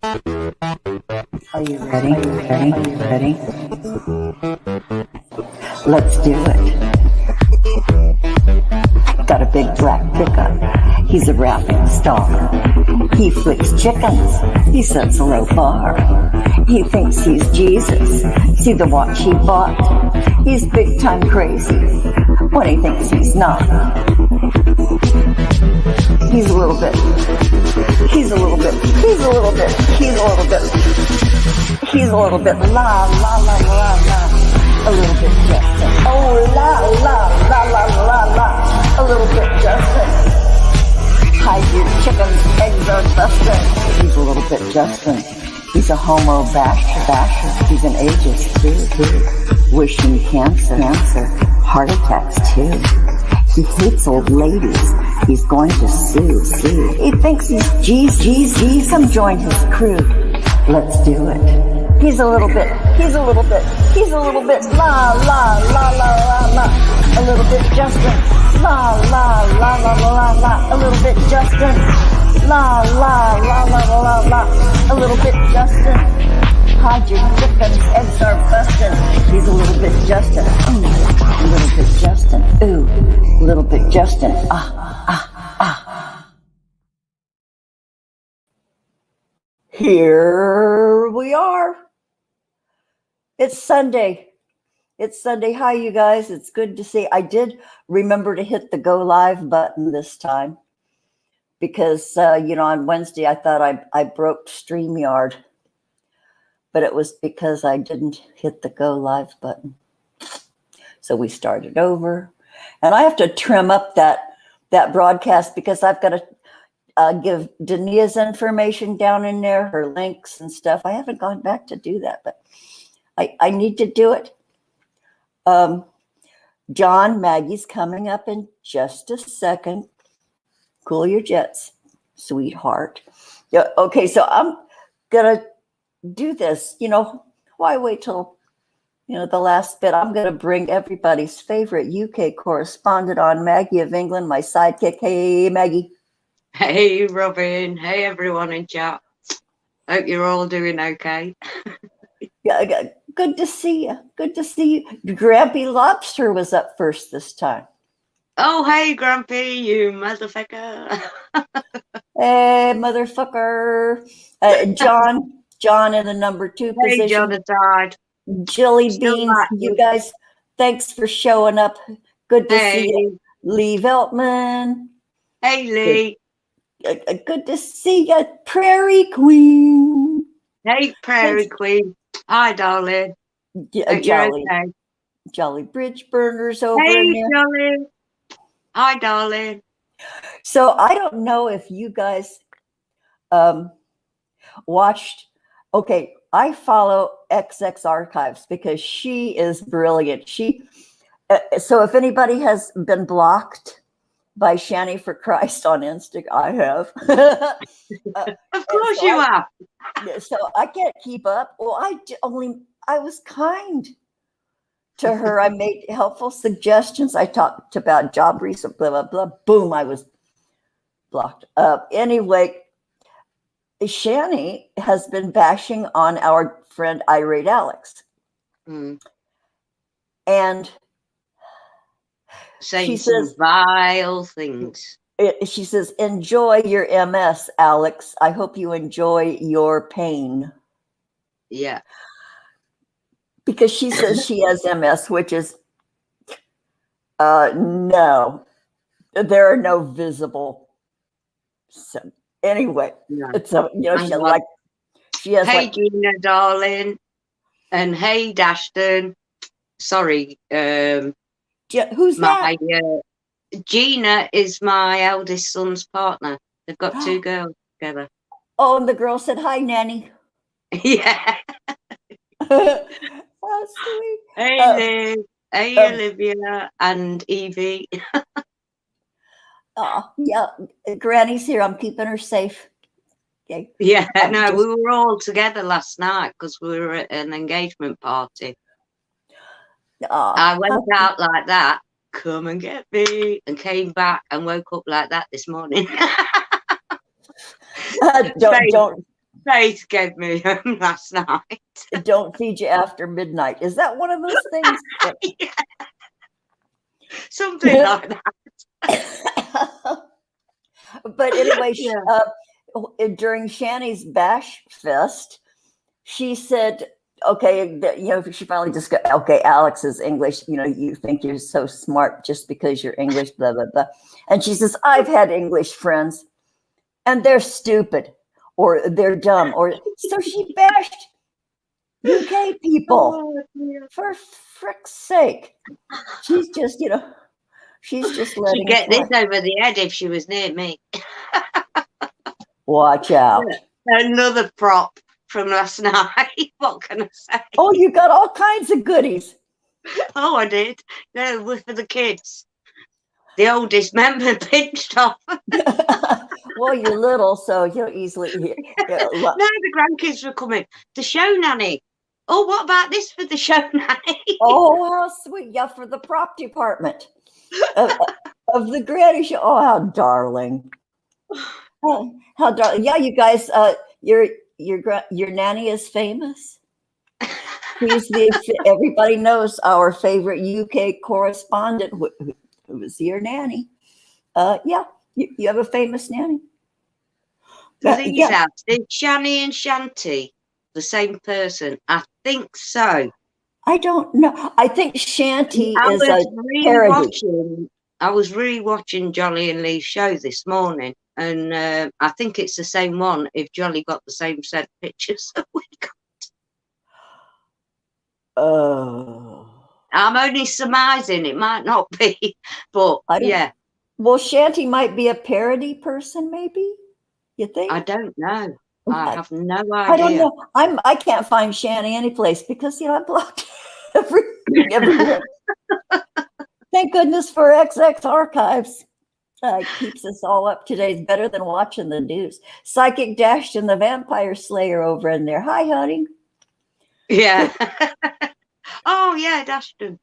Are you ready? Ready? Let's do it. Got a big black pickup. He's a rapping star. He flicks chickens. He sets a low bar. He thinks he's Jesus. See the watch he bought? He's big time crazy when he thinks he's not. He's a little bit la la la la la. A little bit Justin. Oh la la la la la la. A little bit Justin. Hide your chickens, eggs are busting. He's a little bit Justin. He's a homo basher. He's an ageist too. Wishing cancer, heart attacks too. He hates old ladies. He's going to sue. He thinks he's Jesus. Come join his crew. Let's do it. He's a little bit la la la la la la. A little bit Justin. La la la la la la. A little bit Justin. La la la la la la. A little bit Justin. Hide your chickens, eggs are busting. He's a little bit Justin. A little bit Justin. Ooh, a little bit Justin. Here we are. It's Sunday. Hi, you guys. It's good to see. I did remember to hit the go live button this time because, on Wednesday I thought I broke StreamYard, but it was because I didn't hit the go live button. So we started over, and I have to trim up that broadcast because I've got to give Dania's information down in there, her links and stuff. I haven't gone back to do that, but I need to do it. John, Maggie's coming up in just a second. Cool your jets, sweetheart. Yeah, okay, so I'm going to do this. Why wait till, the last bit? I'm going to bring everybody's favorite UK correspondent on, Maggie-of-England, my sidekick. Hey, Maggie. Hey, Robin. Hey, everyone in chat. Hope you're all doing okay. Yeah, good to see you. Grampy Lobster was up first this time. Oh, hey, Grumpy, you motherfucker. Hey, motherfucker. John in the number 2 position. Hey, Jonathan. Jelly Beans, you guys, thanks for showing up. Good to see you. Lee Veltman. Hey, Lee. Good to see you. Prairie Queen. Hey, Prairie Queen. Hi, darling. Jolly Bridge Burners over in there. Hey, Jolly. Hi, darling. So I don't know if you guys watched. Okay, I follow XX Archives because she is brilliant. So if anybody has been blocked by Shani for Christ on Instagram, I have. Of course you have. So I can't keep up. Well, I was kind to her. I made helpful suggestions. I talked about job research, blah, blah, blah. Boom, I was blocked. Anyway, Shani has been bashing on our friend Irate Alex. And saying she says vile things. She says, enjoy your MS, Alex. I hope you enjoy your pain. Yeah. Because she says she has MS, which is no. There are no visible. So anyway, it's she has hey, Gina, darling. And hey, Dashton. Sorry. Who's that? Gina is my eldest son's partner. They've got 2 girls together. Oh, and the girl said, hi, Nanny. Yeah. Oh, sweet. Hey, Liv. Hey, Olivia and Evie. Oh, yeah. Granny's here. I'm keeping her safe. Okay. Yeah, we were all together last night because we were at an engagement party. I went out like that, come and get me, and came back and woke up like that this morning. Faith gave me last night. Don't feed you after midnight. Is that one of those things? Yeah. Something like that. But anyway, Yeah. during Shanny's Bash Fest, she said, okay, she finally just got, okay, Alex is English. You think you're so smart just because you're English, blah, blah, blah. And she says, I've had English friends and they're stupid or they're dumb. So she bashed UK people. For frick's sake. She's just, she's just letting She'd get this over the head if she was near me. Watch out. Another prop from last night. What can I say? Oh, you got all kinds of goodies. Oh, I did. No, for the kids. The oldest member pinched off. Well, you're little, so you'll easily hear. No, the grandkids were coming. The show nanny. Oh, what about this for the show nanny? Oh, how sweet. Yeah, for the prop department of the Granny show. Oh, how darling. How darling. Yeah, you guys, your nanny is famous. Everybody knows our favorite UK correspondent who was your nanny. Yeah, you have a famous nanny. The thing is, is Shanny and Shanty the same person? I think so. I don't know. I think Shanty is a parody. I was rewatching Jolly and Lee's show this morning, and I think it's the same one if Jolly got the same set of pictures that we got. Oh. I'm only surmising, it might not be, but yeah. Well, Shanty might be a parody person, maybe? You think? I don't know. I have no idea. I don't know. I can't find Shanty anyplace because I blocked everywhere. Thank goodness for XX Archives. Keeps us all up to date. Better than watching the news. Psychic Dash and the Vampire Slayer over in there. Hi, honey. Yeah. Oh yeah, Dashton.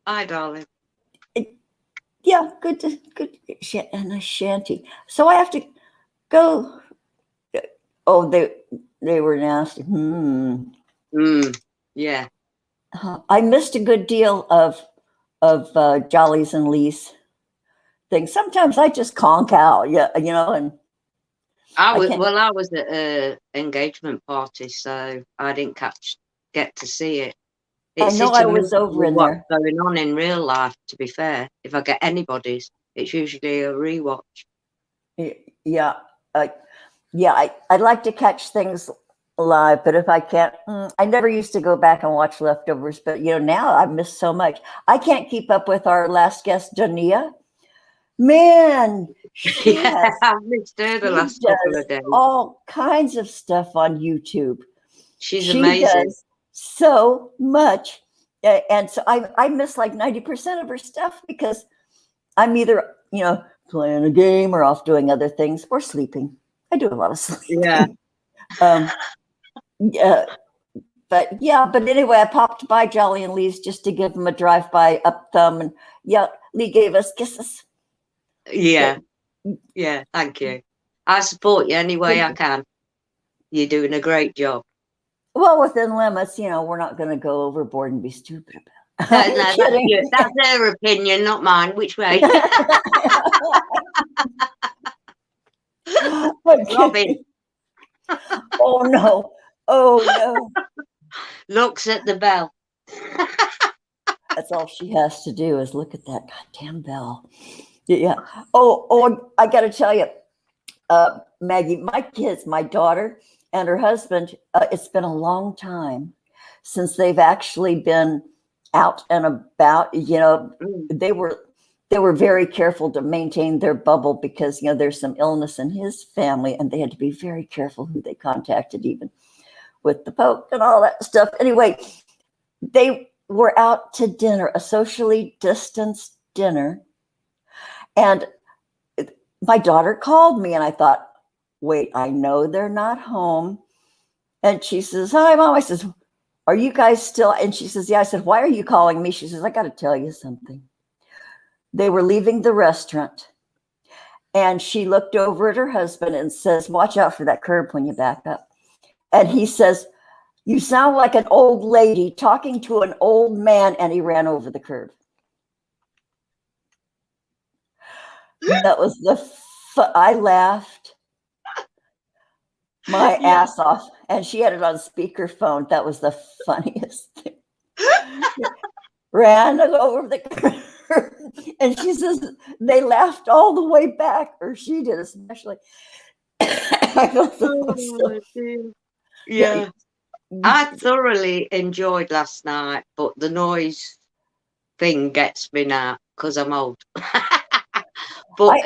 Hi, darling. Yeah, good and a Shanty. So I have to go. Oh, they were nasty. Yeah. I missed a good deal of Jollies and Lee's things. Sometimes I just conk out, and I was at an engagement party, so I didn't get to see it. It's I know I was over in what's there. going on in real life, to be fair. If I get anybody's, it's usually a rewatch. Yeah. I'd like to catch things live, but if I can't, I never used to go back and watch leftovers, but now I miss so much. I can't keep up with our last guest, Dania. Man, I've missed her the last couple of days. All kinds of stuff on YouTube. She amazing. Does so much, and so I miss like 90% of her stuff because I'm either playing a game or off doing other things or sleeping. I do a lot of sleeping. Yeah. But anyway, I popped by Jolly and Lee's just to give them a drive-by up thumb, and Lee gave us kisses. Yeah, thank you. I support you any way I can. You're doing a great job. Well, within limits, we're not going to go overboard and be stupid about it. No, that's her opinion, not mine. Which way? Robin. Oh no. Looks at the bell. That's all she has to do is look at that goddamn bell. Yeah. Oh, I got to tell you, Maggie, my kids, my daughter and her husband, it's been a long time since they've actually been out and about. They were very careful to maintain their bubble because there's some illness in his family, and they had to be very careful who they contacted, even with the Pope and all that stuff. Anyway, they were out to dinner, a socially distanced dinner, and my daughter called me, and I thought, wait, I know they're not home. And she says, hi, Mom. I says, are you guys still? And she says, yeah. I said, why are you calling me? She says, I got to tell you something. They were leaving the restaurant, and she looked over at her husband and says, watch out for that curb when you back up. And he says, "You sound like an old lady talking to an old man," and he ran over the curb. That was I laughed my ass off, and she had it on speakerphone. That was the funniest thing. Ran over the curb, and she says they laughed all the way back, or she did especially. I thought that was so, yeah. I thoroughly enjoyed last night, but the noise thing gets me now because I'm old. But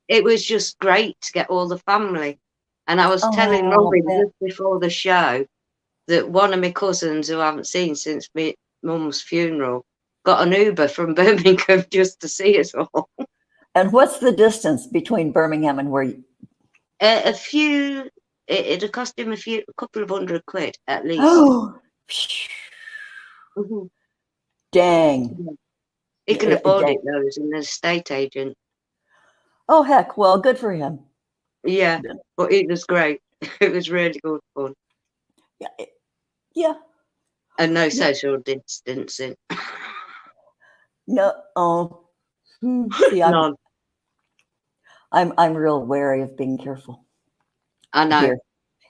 it was just great to get all the family. And I was telling Robin just before the show that one of my cousins who I haven't seen since my mum's funeral got an Uber from Birmingham just to see us all. And what's the distance between Birmingham and where you? It'd cost him a couple of £100 at least. Oh, mm-hmm. Dang. He can afford it though, as an estate agent. Oh, heck. Well, good for him. Yeah, but it was great. It was really good fun. Yeah. And no social distancing. No. Oh. See, None. I'm real wary of being careful. I know.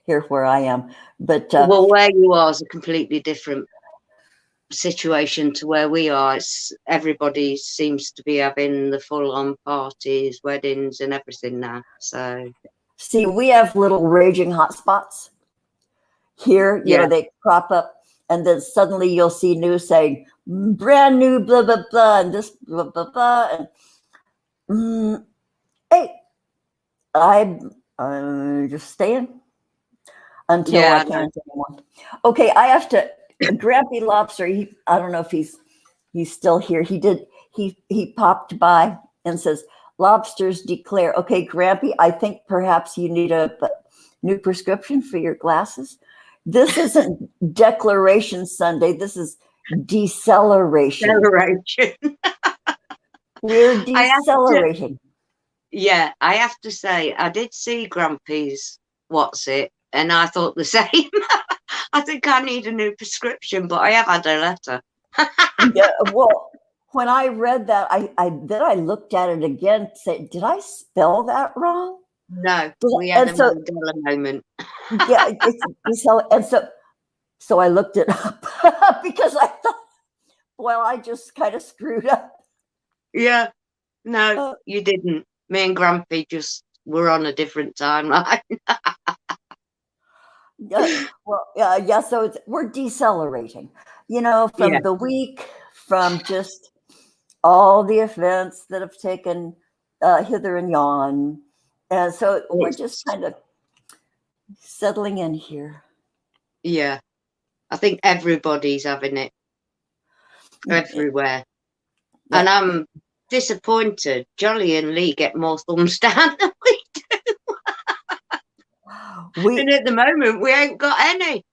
Here where I am. But well, where you are is a completely different situation to where we are. Everybody seems to be having the full-on parties, weddings and everything now. So see, we have little raging hot spots here. You know, they crop up, and then suddenly you'll see news saying brand new blah blah blah and this blah blah blah. And hey, I'm just staying until I can't anymore. Okay, I have to. Grampy Lobster. I don't know if he's still here. He popped by and says, "Lobsters declare." Okay, Grampy, I think perhaps you need a new prescription for your glasses. This isn't Declaration Sunday. This is Deceleration. We're decelerating. Yeah, I have to say, I did see Grampy's What's It, and I thought the same. I think I need a new prescription, but I have had a letter. Yeah, well, when I read that, I looked at it again. Said, did I spell that wrong? No, we had a Mandela moment. Yeah, and so I looked it up because I thought, well, I just kind of screwed up. Yeah, no, you didn't. Me and Grampy just were on a different timeline. So we're decelerating, you know, from the week, from just all the events that have taken hither and yon. And so we're just kind of settling in here. Yeah, I think everybody's having it everywhere. Yeah. And I'm disappointed. Jolly and Lee get more thumbs down than we do. And at the moment, we ain't got any.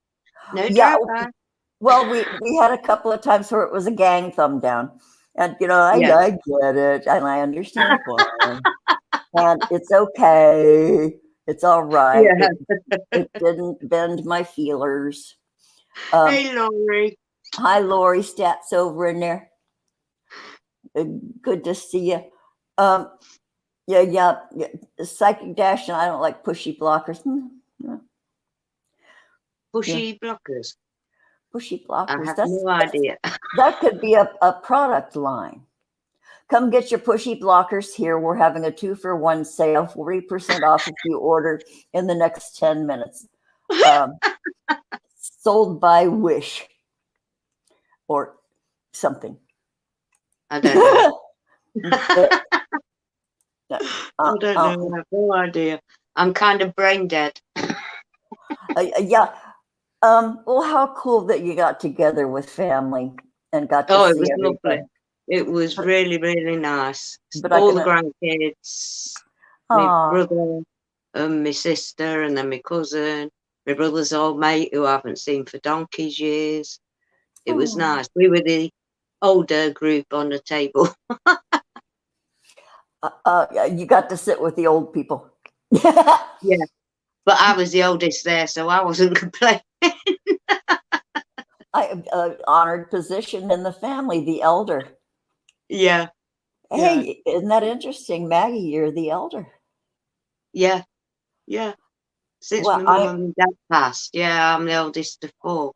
No drama. Well, we had a couple of times where it was a gang thumb down. And, you know, I get it. And I understand why. And it's okay. It's all right. Yeah. It didn't bend my feelers. Hey, Lori. Hi, Lori. Stats over in there. Good to see you. Yeah. Psychic Dash, and I don't like pushy blockers. Pushy blockers? Pushy blockers. I have no idea. That could be a product line. Come get your pushy blockers here. We're having a 2-for-1 sale, 40% off if you order in the next 10 minutes. Sold by Wish or something. I don't know. I don't know. I have no idea. I'm kind of brain dead. Yeah. Well, how cool that you got together with family and got to see it was everybody. Lovely. It was really, really nice. But all the grandkids, my brother and my sister, and then my cousin, my brother's old mate who I haven't seen for donkey's years. It was nice. We were the older group on the table. You got to sit with the old people. Yeah. But I was the oldest there, so I wasn't complaining. Honored position in the family, the elder. Yeah. Hey, isn't that interesting, Maggie? You're the elder. Yeah. Yeah. Since Well, my mum and dad passed, yeah, I'm the oldest of 4.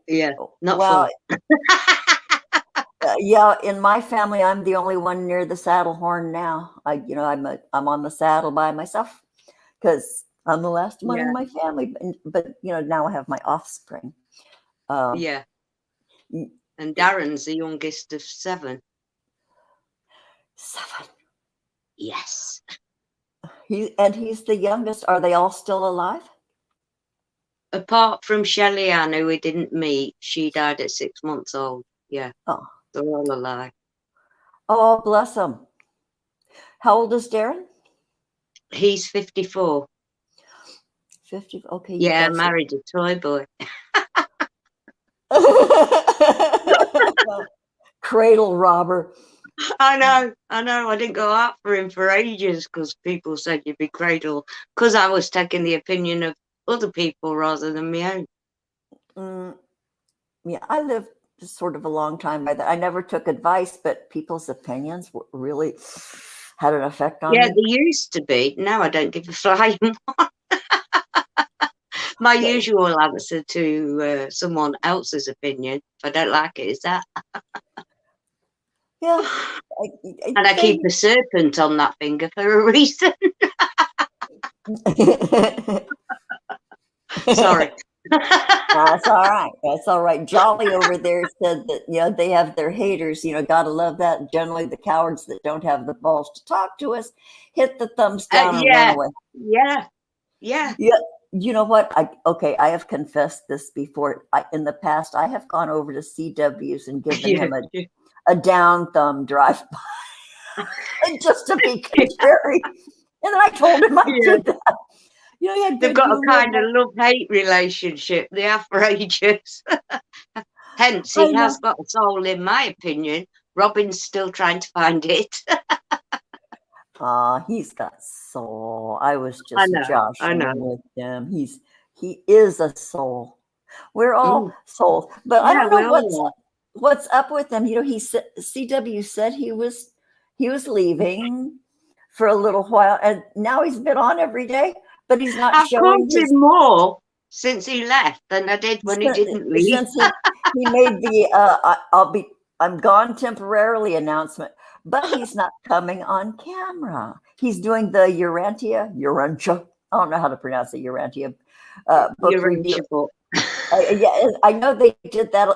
Yeah, not well, fun. yeah. In my family, I'm the only one near the saddle horn now. I'm on the saddle by myself because I'm the last one in Yeah, my family. But now I have my offspring. yeah. y- And Darren's the youngest of 7. 7. Yes. He's the youngest. Are they all still alive? Apart from Shelley Ann, who we didn't meet, she died at 6 months old. Yeah, Oh, they're all alive. oh, bless them. How old is Darren? He's 54. 50. Okay, you Yeah, guys married a toy boy. are cradle robber. I know. I didn't go out for him for ages because people said you'd be cradle, because I was taking the opinion of other people rather than my own. Yeah, I lived sort of a long time by that. I never took advice, but people's opinions really had an effect on Yeah, me. they used to be. Now I don't give a flying one. My usual answer to someone else's opinion, if I don't like it, is that. Yeah. And I keep a serpent on that finger for a reason. Sorry. That's all right. That's all right. Jolly over there said that, they have their haters, gotta love that. Generally the cowards that don't have the balls to talk to us hit the thumbs down and run away. Yeah. Yeah. You know what? I have confessed this before. In the past, I have gone over to CW's and given him a down thumb drive by just to be contrary. And then I told him I did that. They've got a kind of love-hate relationship. They have for ages. Hence, he has got a soul, in my opinion. Robin's still trying to find it. He's got soul. I was just joshing know. with him. He is a soul. We're all souls, but I don't know what's up with him. He said CW said he was leaving for a little while, and now he's been on every day, but he's not I've showing caught him more since he left than I did when he didn't leave. Since he made the I'm gone temporarily announcement, but he's not coming on camera. He's doing the Urantia. I don't know how to pronounce it. Urantia book review. Yeah, I know they did that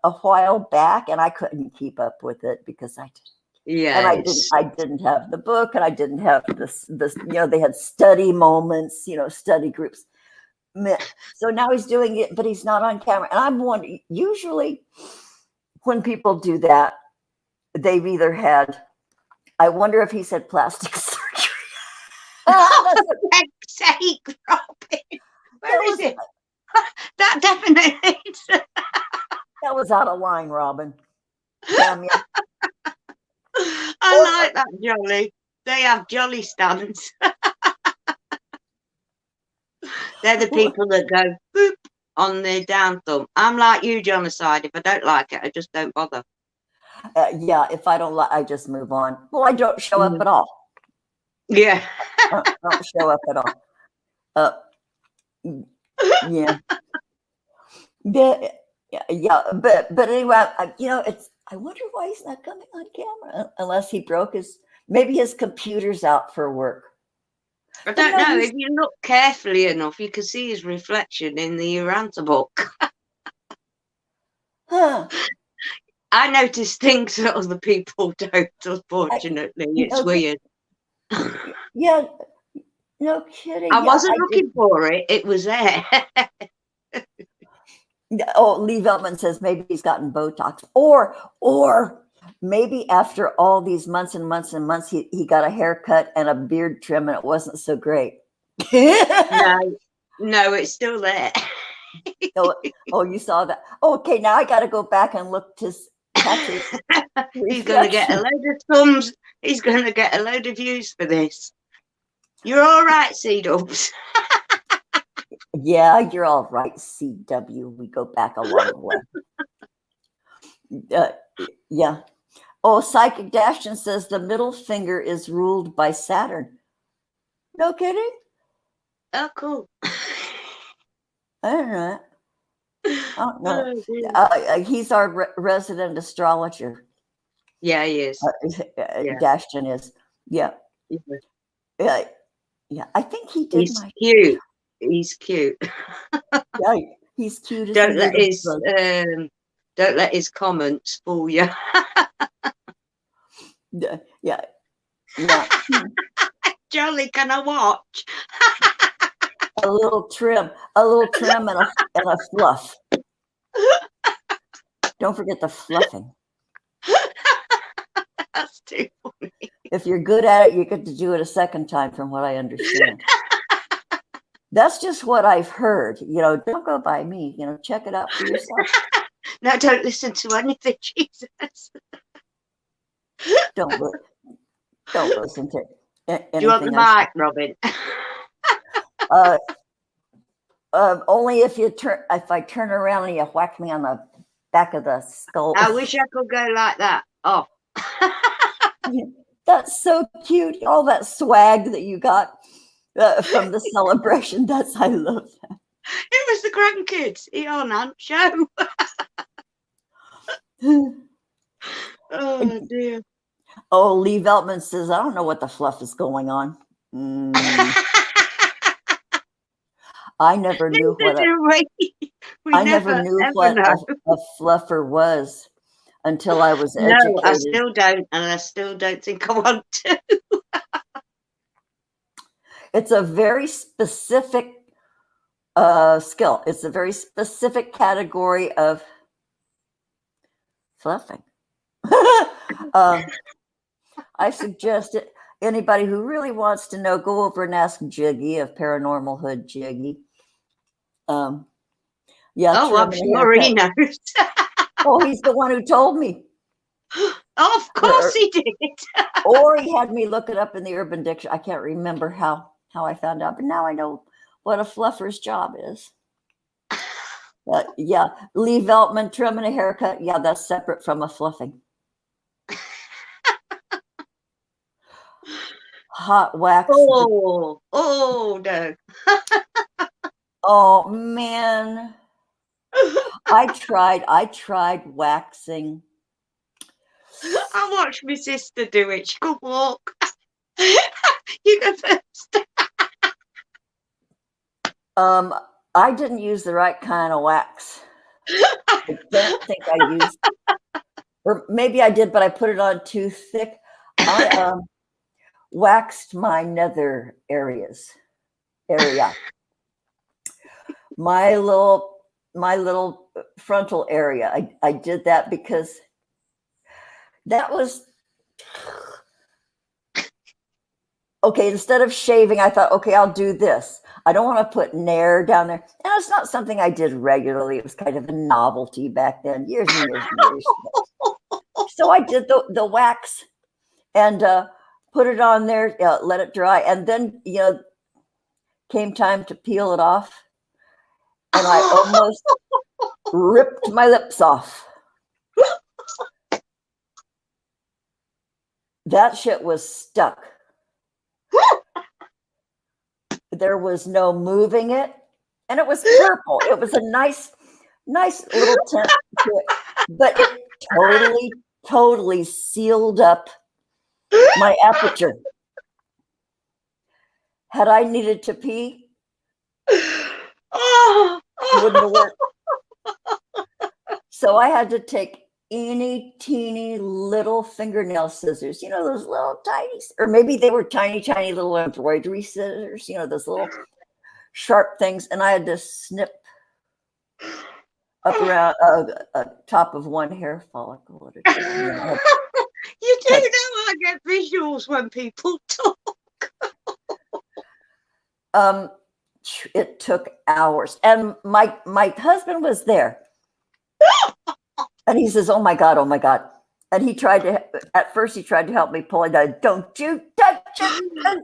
a while back, and I couldn't keep up with it because I didn't. Yeah, and I didn't have the book, and I didn't have this. They had study moments, study groups. So now he's doing it, but he's not on camera. And I'm wondering, usually when people do that, they've either had, I wonder if he's had plastic surgery. For heck's sake, Robin. Where is it? That definitely that was out of line, Robin. Damn you. I like that jolly. They have jolly stands. They're the people that go boop on their down thumb. I'm like you, Jonathan. If I don't like it, I just don't bother. Yeah, if I don't like, I just move on. Well, I don't show up at all. Yeah, I don't show up at all. Yeah. But anyway, I wonder why he's not coming on camera unless he maybe his computer's out for work. I don't know. If you look carefully enough, you can see his reflection in the Uranta book. Huh. I notice things that other people don't, unfortunately. It's weird. Yeah, no kidding. I wasn't looking for it. It was there. Oh, Lee Veltman says maybe he's gotten Botox. Or maybe after all these months and months and months, he got a haircut and a beard trim and it wasn't so great. No, it's still there. Oh, you saw that. Okay, now I got to go back and look to catch his He's going to get a load of thumbs. He's going to get a load of views for this. You're all right, C-dubs. Yeah, you're all right, CW. We go back a long way. Yeah. Oh, Psychic Dashton says the middle finger is ruled by Saturn. No kidding? Oh, cool. I don't know. I don't know. Oh, He's our resident astrologer. yeah, he is. Yeah. Dashton is. Yeah. Yeah. Yeah. I think he did He's cute. He's cute. Yeah, he's cute as Don't a let little his bug. don't let his comments fool you. Yeah. Yeah. Jolly, can I watch? A little trim and a fluff. Don't forget the fluffing. That's too funny. If you're good at it, you get to do it a second time, from what I understand. That's just what I've heard. Don't go by me. Check it out for yourself. No, don't listen to anything she says. Don't listen to anything. Do you want the mic, Robin? Only if I turn around and you whack me on the back of the skull. I wish I could go like that. Oh. That's so cute. All that swag that you got from the celebration. I love that. It was the grandkids. Aunt show. Oh dear. Oh, Lee Veltman says, I don't know what the fluff is going on. I never knew what a fluffer was until I was educated. No, I still don't, and I still don't think I want to. It's a very specific skill. It's a very specific category of fluffing. I suggest it. Anybody who really wants to know, go over and ask Jiggy of Paranormal Hood Jiggy. Yeah. Oh, I'm sure he knows. Oh, he's the one who told me. Of course he did. Or he had me look it up in the Urban Dictionary. I can't remember how I found out, but now I know what a fluffer's job is. Yeah, Lee Veltman trimming a haircut. Yeah, that's separate from a fluffing. Hot wax. Oh no. Oh man. I tried waxing. I watched my sister do it. She could walk. You go first. I didn't use the right kind of wax. I don't think I used, or maybe I did, but I put it on too thick. I waxed my nether area. My little frontal area. I did that because that was okay. Instead of shaving, I thought, okay, I'll do this. I don't want to put nair down there. And it's not something I did regularly. It was kind of a novelty back then, years and years and years ago. So I did the wax and put it on there, let it dry. And then, came time to peel it off. And I almost ripped my lips off. That shit was stuck. There was no moving it. And it was purple. It was a nice little tint to it. But it totally sealed up my aperture. Had I needed to pee, it wouldn't have worked. So I had to take teeny little fingernail scissors, those little tiny, or maybe they were tiny little embroidery scissors, those little sharp things. And I had to snip up around top of one hair follicle at a time. You do know I get visuals when people talk. It took hours, and my husband was there, and he says, "Oh my God!" And at first he tried to help me pull it out. Don't you touch again. I'm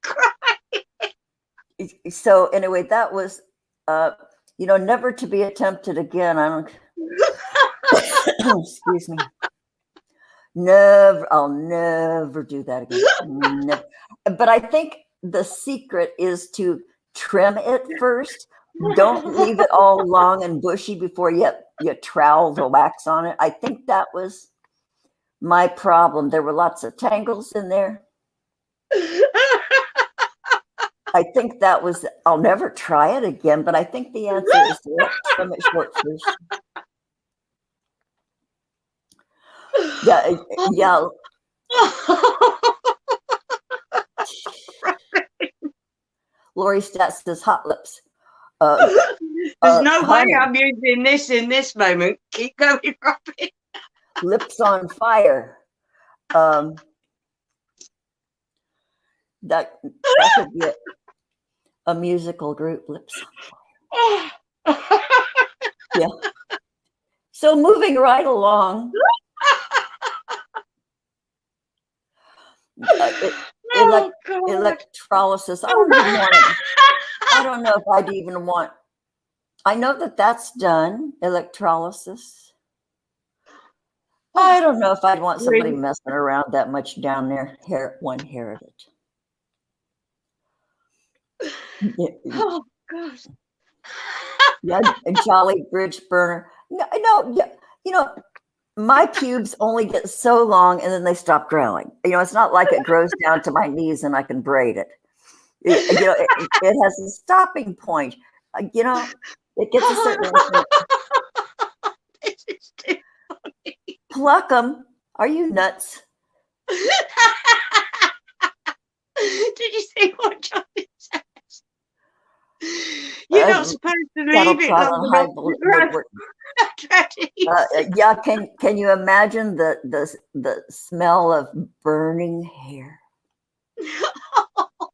crying. So anyway, that was, never to be attempted again. I don't, excuse me. Never, I'll never do that again. Never. But I think the secret is to trim it first. Don't leave it all long and bushy before you trowel the wax on it. I think that was my problem. There were lots of tangles in there. I think that was, I'll never try it again, but I think the answer is to trim it short first. Yeah. Lori Stats says hot lips. There's no way I'm using this in this moment. Keep going, Robin. Lips on fire. That could be a musical group. Lips on fire. Yeah. So moving right along. Electrolysis. I don't know if I'd even want. I know that that's done. Electrolysis. I don't know if I'd want somebody messing around that much down there. One hair at it. Oh gosh. Yeah, a jolly bridge burner. No, my pubes only get so long and then they stop growing. It's not like it grows down to my knees and I can braid it. It has a stopping point. It gets a certain. This is too funny. Pluck them. Are you nuts? Did you see what Johnny says? You're not supposed to leave it long enough. Yeah, can you imagine the smell of burning hair?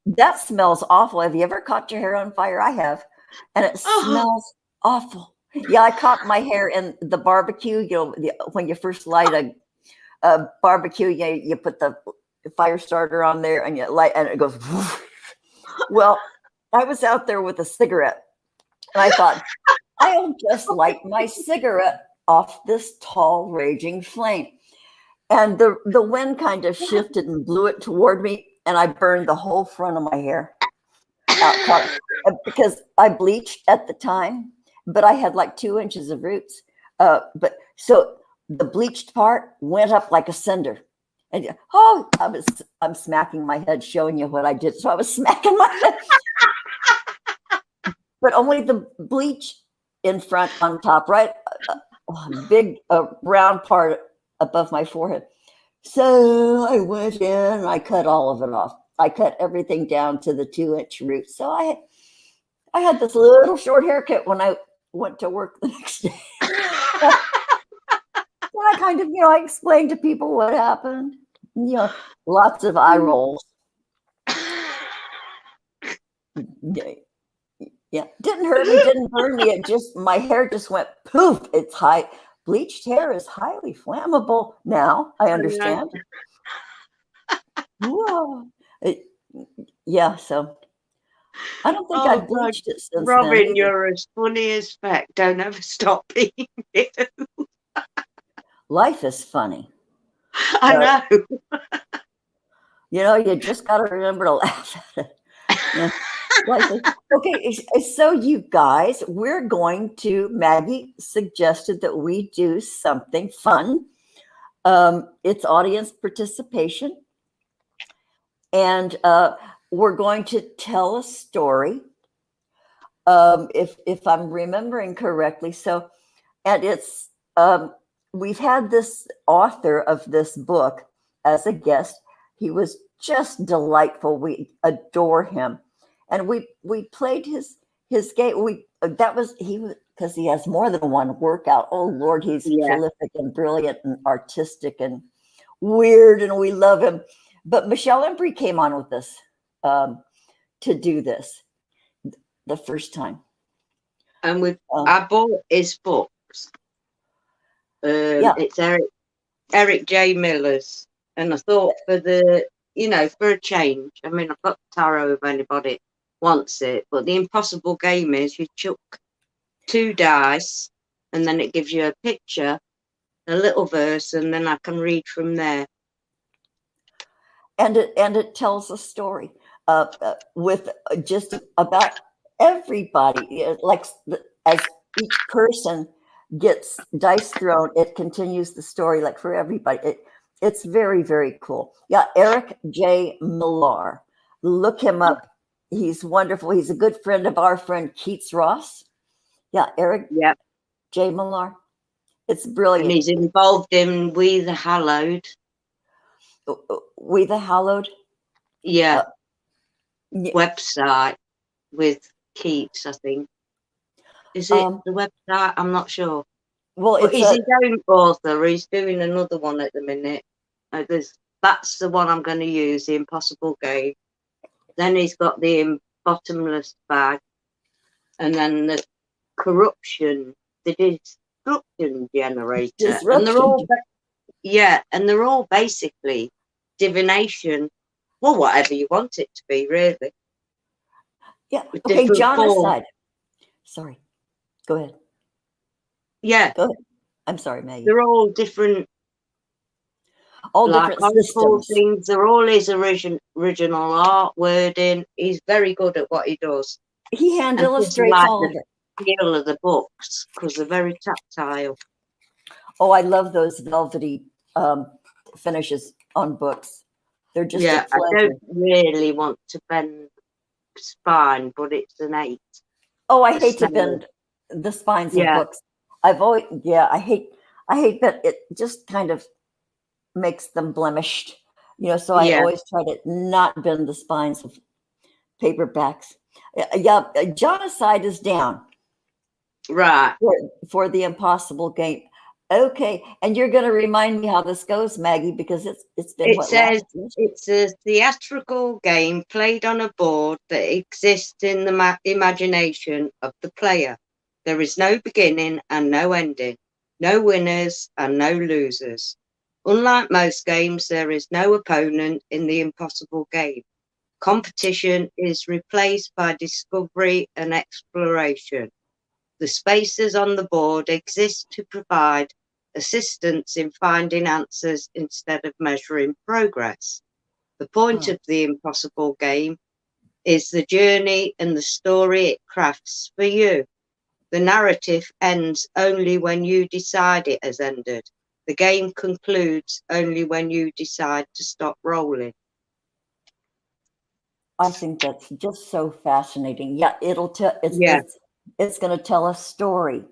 That smells awful. Have you ever caught your hair on fire? I have, and it smells awful. Yeah, I caught my hair in the barbecue. When you first light a barbecue, you put the fire starter on there and you light, and it goes. Well, I was out there with a cigarette, and I thought, I'll just light my cigarette off this tall, raging flame. And the wind kind of shifted and blew it toward me, and I burned the whole front of my hair out because I bleached at the time, but I had like 2 inches of roots. But so the bleached part went up like a cinder. And I'm smacking my head, showing you what I did. So I was smacking my head. But only the bleach in front on top, right? Big round part above my forehead. So I went in and I cut all of it off. I cut everything down to the 2-inch root. So I had this little short haircut when I went to work the next day. So I kind of, I explained to people what happened. Lots of eye rolls. Yeah, didn't hurt me, didn't burn me. It just, my hair just went poof. It's high. Bleached hair is highly flammable. Now I understand. Whoa. Yeah, so I don't think I've bleached it since Robin, then. you're as funny as feck. Don't ever stop being you. Life is funny. I know. You just got to remember to laugh at it. Yeah. Okay, so you guys, we're going to, Maggie suggested that we do something fun. It's audience participation. And we're going to tell a story, if I'm remembering correctly. So, and it's, we've had this author of this book as a guest. He was just delightful. We adore him. And we played his game. Because he has more than one workout. Oh Lord, he's prolific and brilliant and artistic and weird, and we love him. But Michelle Embry came on with us to do this the first time. And I bought his books. It's Eric J. Miller's And I thought for the, for a change, I mean, I've got tarot if anybody wants it, but the impossible game is you chuck 2 dice and then it gives you a picture, a little verse, and then I can read from there. And it tells a story with just about everybody. Like as each person gets dice thrown, it continues the story like for everybody. It's very, very cool. Yeah, Eric J. Millar. Look him up. He's wonderful. He's a good friend of our friend Keats Ross. Yeah, Eric J. Millar. It's brilliant. And he's involved in We the Hallowed. We the Hallowed? Yeah. Website with Keats, I think. Is it the website? I'm not sure. Well, but he's his own author. He's doing another one at the minute. That's the one I'm going to use, The Impossible Game. Then he's got the Bottomless Bag, and then the Corruption, the Disruption Generator, and they're all and they're all basically divination. Well, whatever you want it to be, really. Yeah. Okay, Genocide. Sorry. Go ahead. Yeah. Go ahead. I'm sorry, Maggie. They're all different. All different systems. Things. They're all his original art, wording. He's very good at what he does. He hand illustrates all of it. Feel of the books because they're very tactile. Oh, I love those velvety finishes on books. They're just a pleasure. I don't really want to bend spine, but it's an 8. Oh, I hate to bend the spines of books. I hate that it just kind of makes them blemished, so I always try to not bend the spines of paperbacks. Genocide is down. Right. For The Impossible Game. Okay, and you're going to remind me how this goes, Maggie, because it's been. It says it's a theatrical game played on a board that exists in the imagination of the player. There is no beginning and no ending, no winners and no losers. Unlike most games, there is no opponent in The Impossible Game. Competition is replaced by discovery and exploration. The spaces on the board exist to provide assistance in finding answers instead of measuring progress. The point of The Impossible Game is the journey and the story it crafts for you. The narrative ends only when you decide it has ended. The game concludes only when you decide to stop rolling. I think that's just so fascinating. Yeah, it's going to tell a story,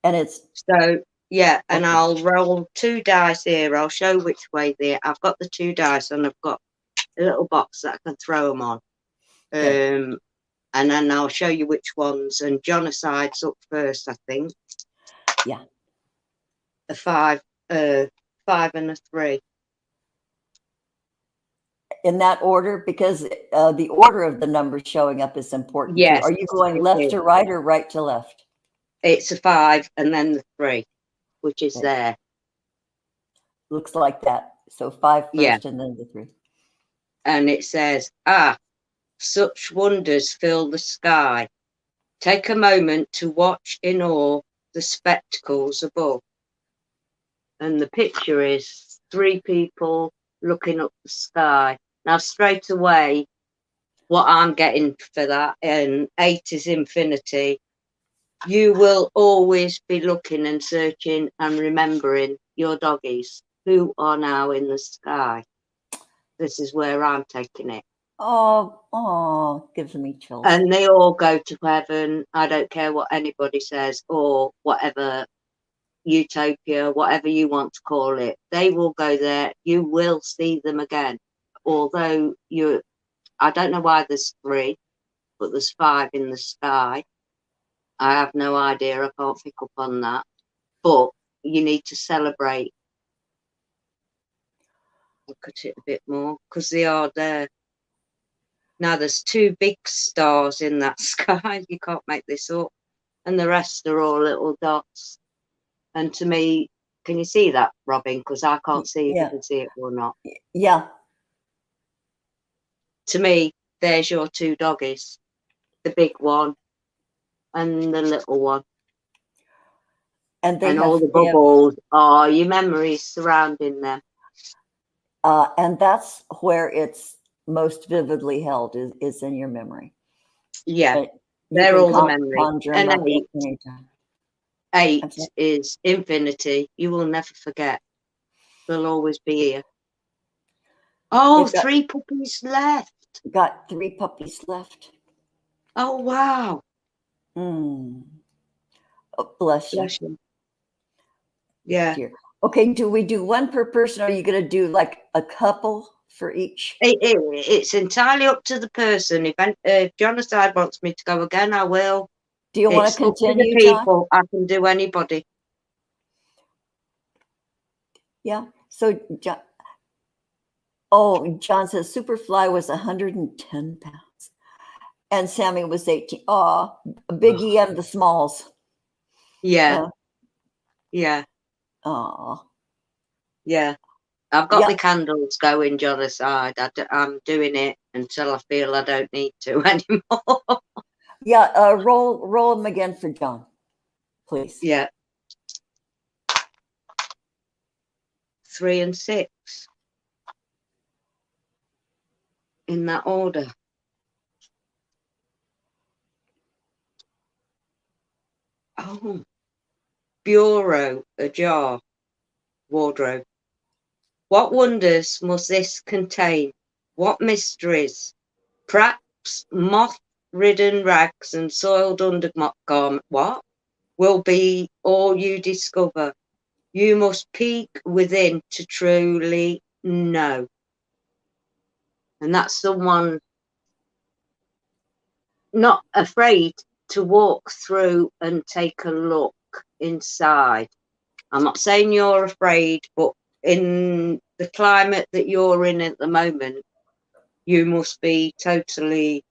and it's so and I'll roll 2 dice here. I'll show which way I've got the 2 dice, and I've got a little box that I can throw them on. And then I'll show you which ones. And Genocide's up first, I think. Yeah. A 5 and a 3. In that order, because the order of the numbers showing up is important. Yes. Are you going left to right or right to left? It's a 5 and then the 3, which is there. Looks like that. So 5 first and then the 3. And it says, such wonders fill the sky. Take a moment to watch in awe the spectacles above. And the picture is 3 people looking up the sky. Now, straight away, what I'm getting for that, and 8 is infinity. You will always be looking and searching and remembering your doggies who are now in the sky. This is where I'm taking it. Oh, gives me chills. And they all go to heaven. I don't care what anybody says or whatever utopia, whatever you want to call it. They will go there. You will see them again. Although I don't know why there's 3, but there's 5 in the sky. I have no idea. I can't pick up on that. But you need to celebrate. Look at it a bit more because they are there. Now there's 2 big stars in that sky. You can't make this up. And the rest are all little dots. And to me, Can you see that, Robin? Because I can't see if you Yeah. can see it or not. Yeah. To me, there's your two doggies, the big one and the little one. And all the bubbles are your memories surrounding them. And that's where it's most vividly held, is in your memory. Yeah, they're all the memories. Conjure them up anytime. 8 is infinity. You will never forget. They'll always be here. Oh, 3 puppies left. Got 3 puppies left. Oh, wow. Oh, bless you. Bless you. Yeah. Dear. Okay, do we do one per person, or are you going to do like a couple for each? It's entirely up to the person. If Jonathan wants me to go again, I will. Do you want to continue, John? People, I can do anybody. Yeah. So, John says Superfly was 110 pounds, and Sammy was 18. Oh, Biggie and the Smalls. Yeah. Yeah. Oh. Yeah. I've got the candles going, Jonathan. I'm doing it until I feel I don't need to anymore. Yeah. Roll them again for John, please. Yeah. 3 and 6. In that order. Oh. Bureau, ajar, wardrobe. What wonders must this contain? What mysteries? Perhaps moth-ridden rags and soiled undergarment. What will be all you discover? You must peek within to truly know. And that's someone not afraid to walk through and take a look inside. I'm not saying you're afraid, but in the climate that you're in at the moment, you must be totally,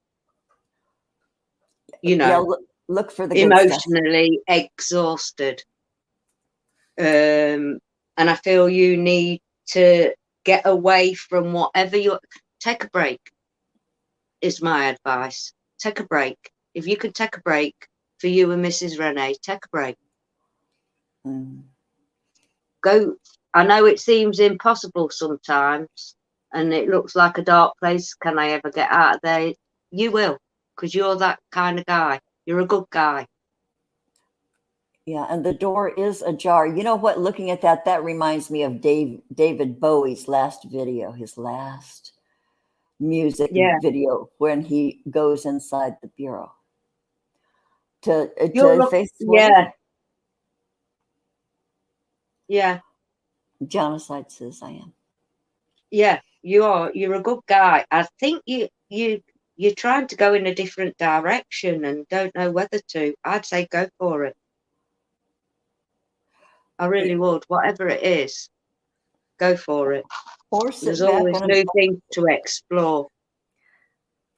look for the emotionally exhausted. And I feel you need to get away from whatever take a break is my advice. Take a break. If you can take a break for you and Mrs. Renee, take a break. Go. I know it seems impossible sometimes and it looks like a dark place. Can I ever get out of there? You will, because you're that kind of guy. You're a good guy. Yeah, and the door is ajar. You know what? Looking at that reminds me of David Bowie's last video, his last music video, when he goes inside the bureau to face. Yeah. Genocide says I am. Yeah, you are. You're a good guy. I think you're trying to go in a different direction and don't know whether to. I'd say go for it. I really would. Whatever it is, go for it. Or there's always new things to explore.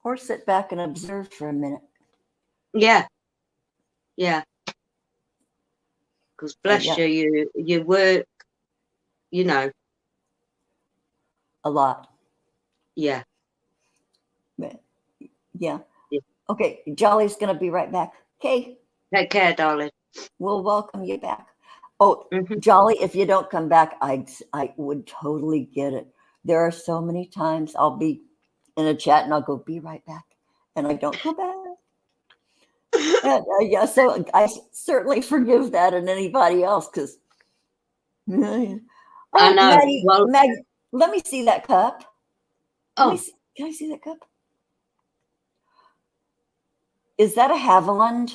Or sit back and observe for a minute. Yeah. Yeah. Because bless you work, a lot. Yeah. Yeah. Okay, Jolly's going to be right back. Okay. Take care, darling. We'll welcome you back. Oh, Jolly, if you don't come back, I would totally get it. There are so many times I'll be in a chat and I'll go, be right back. And I don't come back. And, so I certainly forgive that and anybody else because. I know. Maggie, let me see that cup. Oh. Can I see that cup? Is that a Haviland?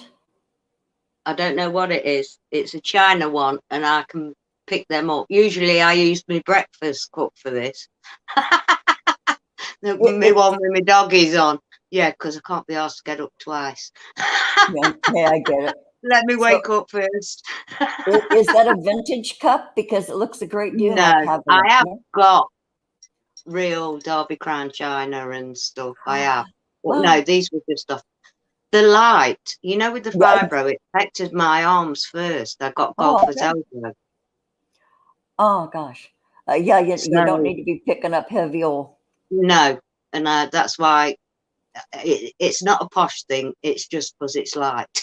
I don't know what it is. It's a China one, and I can pick them up. Usually, I use my breakfast cup for this. The one with my doggies on. Yeah, because I can't be asked to get up twice. Yeah, I get it. Let me wake up first. Is that a vintage cup? Because it looks a great deal like Haviland. I have got real Derby Crown china and stuff. I have. But no, these were just stuff. The light, with the vibro, it affected my arms first. I got golfer's elbow. Oh gosh. Yeah, you don't So need to be picking up heavy oil. no, and that's why it's not a posh thing. It's just because it's light.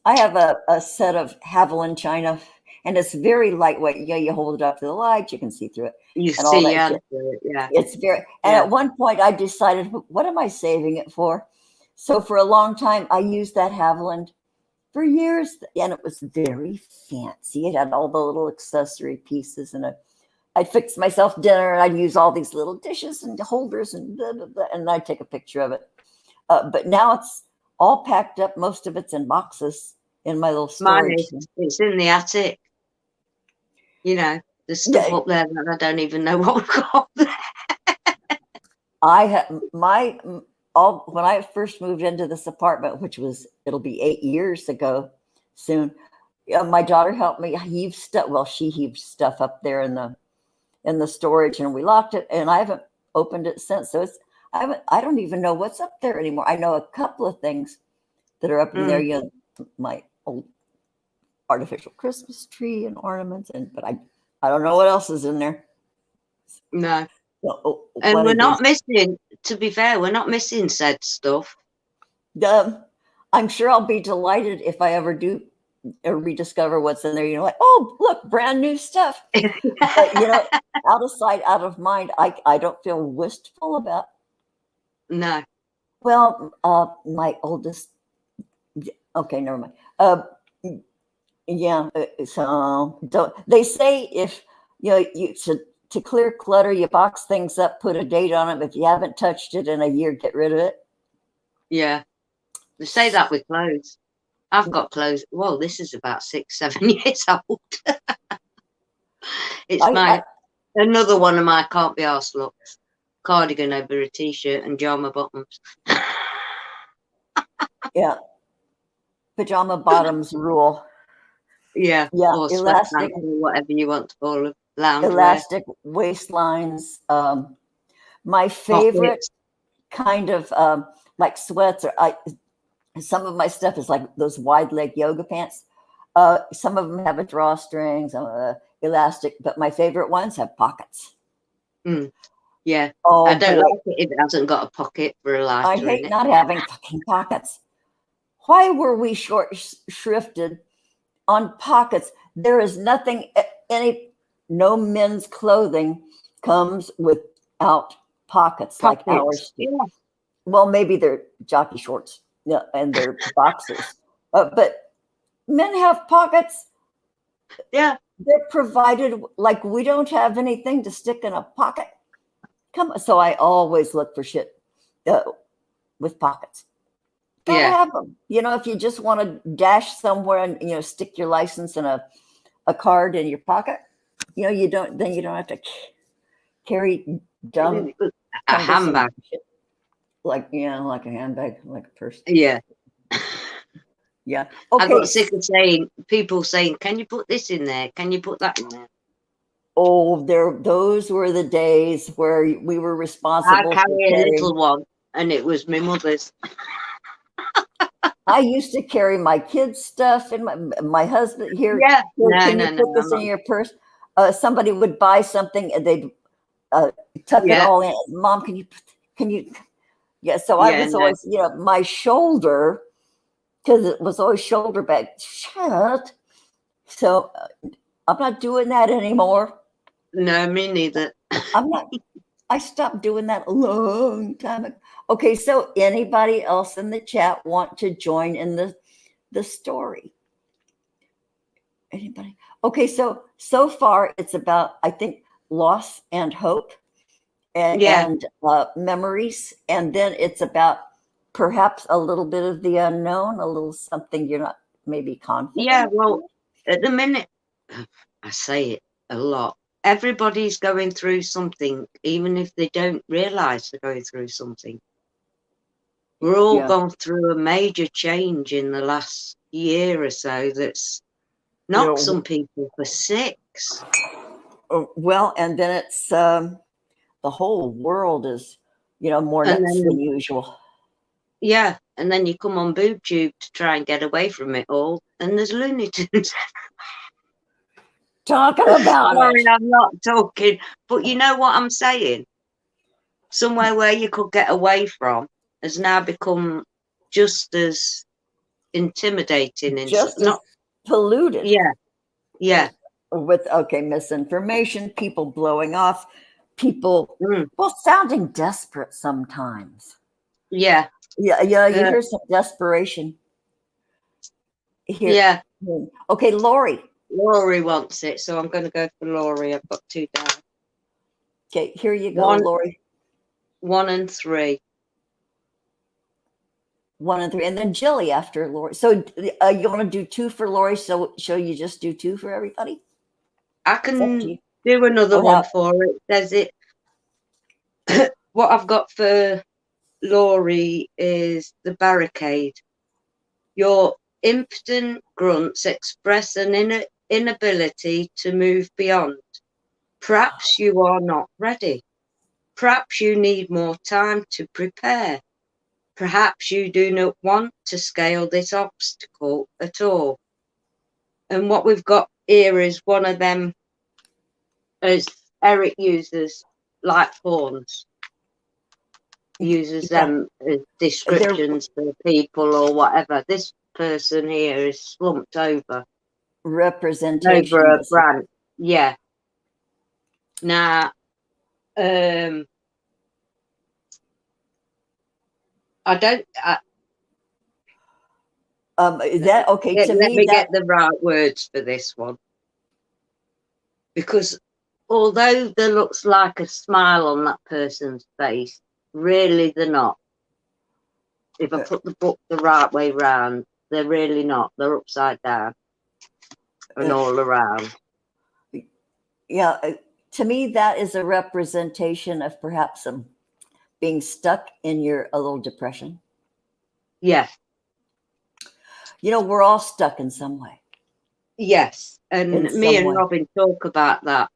I have a set of Haviland china, and it's very lightweight. Yeah, you hold it up to the light, you can see through it, You and all see that. answer it, yeah, It's very. And yeah. at one point, I decided, what am I saving it for? So for a long time, I used that Haviland for years, and it was very fancy. It had all the little accessory pieces, and I'd fix myself dinner, and I'd use all these little dishes and holders, and blah, blah, blah, and I'd take a picture of it. But now it's all packed up. Most of it's in boxes in my little Mine storage thing. it's in the attic. You know, there's stuff Yeah, up there that I don't even know what we've got there. I had my all when I first moved into this apartment, which was it'll be 8 years ago soon. My daughter helped me heave stuff. Well, she heaved stuff up there in the storage, and we locked it. And I haven't opened it since. So it's I don't even know what's up there anymore. I know a couple of things that are up in there. You know, my old artificial Christmas tree and ornaments, but I don't know what else is in there. No. So, And one we're of not these. missing, to be fair, we're not missing said stuff. I'm sure I'll be delighted if I ever do rediscover what's in there. You know, like, oh, look, brand new stuff. But you know, out of sight, out of mind. I don't feel wistful about. No. Well, my oldest. Okay, never mind. Yeah. So don't they say if you know you to clear clutter, you box things up, put a date on it. If you haven't touched it in a year, get rid of it. Yeah. They say that with clothes. I've got clothes. Well, this is about 6, 7 years old. It's another one of my can't be arsed looks. Cardigan over a t-shirt and pajama bottoms. Yeah. Pajama bottoms rule. Yeah. Yeah. Or Elastic. sweatpants or whatever you want to call them. Loungewear. Elastic waistlines. My favorite Pockets. kind of like sweats, or some of my stuff is like those wide leg yoga pants. Some of them have a drawstring, some elastic, but my favorite ones have pockets. Yeah. Oh, I don't boy. like it if it hasn't got a pocket for a I lighter in hate it. not having fucking pockets. Why were we short shrifted on pockets? There is nothing, no men's clothing comes without pockets like ours do. Yeah. Well, maybe they're jockey shorts, yeah, and they're boxers, but men have pockets. Yeah. They're provided. Like we don't have anything to stick in a pocket. Come on. So I always look for shit with pockets. Gotta have them. You know, if you just want to dash somewhere and stick your license and a card in your pocket, you don't have to carry dumb A handbag. shit. Like like a handbag, like a purse. Yeah. Yeah. I Okay. got sick of people saying, "Can you put this in there? Can you put that in there?" Oh, those were the days where we were responsible I for carry a carrying. little one, and it was my mother's. I used to carry my kids' stuff and my husband here. Yeah. Can you put this in your purse? Somebody would buy something and they'd tuck it all in. Mom, can you? Yeah. So I was always, my shoulder, because it was always shoulder bag. Shut. So I'm not doing that anymore. No, me neither. I'm not. I stopped doing that a long time ago. Okay, so anybody else in the chat want to join in the story? Anybody? Okay, so far it's about, I think, loss and hope and memories, and then it's about perhaps a little bit of the unknown, a little something you're not maybe confident. Yeah, well, at the minute, I say it a lot. Everybody's going through something, even if they don't realise they're going through something. We're all gone through a major change in the last year or so that's knocked some people for six. Well, and then it's the whole world is, more nuts than usual. Yeah, and then you come on BoobTube to try and get away from it all, and there's Looney Tunes. talking about Sorry, it. I'm not talking. But you know what I'm saying? Somewhere where you could get away from has now become just as intimidating. Just as Not, polluted yeah, yeah. with, okay, misinformation, people blowing off, people, Mm, well, sounding desperate sometimes. yeah. Yeah, yeah, you Uh, hear some desperation here. yeah. Okay, Lori. Laurie wants it, so I'm going to go for Laurie. I've got 2 down. Okay, here you go, Lori. 1 and 3. 1 and 3, and then Jilly after Lori. So you want to do 2 for Lori? So you just do 2 for everybody? I can do another one for it. Says it. What I've got for Laurie is the barricade. Your impotent grunts express an inability to move beyond. Perhaps you are not ready. Perhaps you need more time to prepare. Perhaps you do not want to scale this obstacle at all. And what we've got here is one of them, as Eric uses, like pawns. Uses them as descriptions for people or whatever. This person here is slumped over Representation. a branch. Yeah. Now, I don't. Is that okay? To Let me, me that get the right words for this one, because although there looks like a smile on that person's face, really they're not. If I put the book the right way round, they're really not. They're upside down and all around. Yeah, to me, that is a representation of perhaps some being stuck in a little depression. Yeah. You know, we're all stuck in some way. Yes, and me and Robin talk about that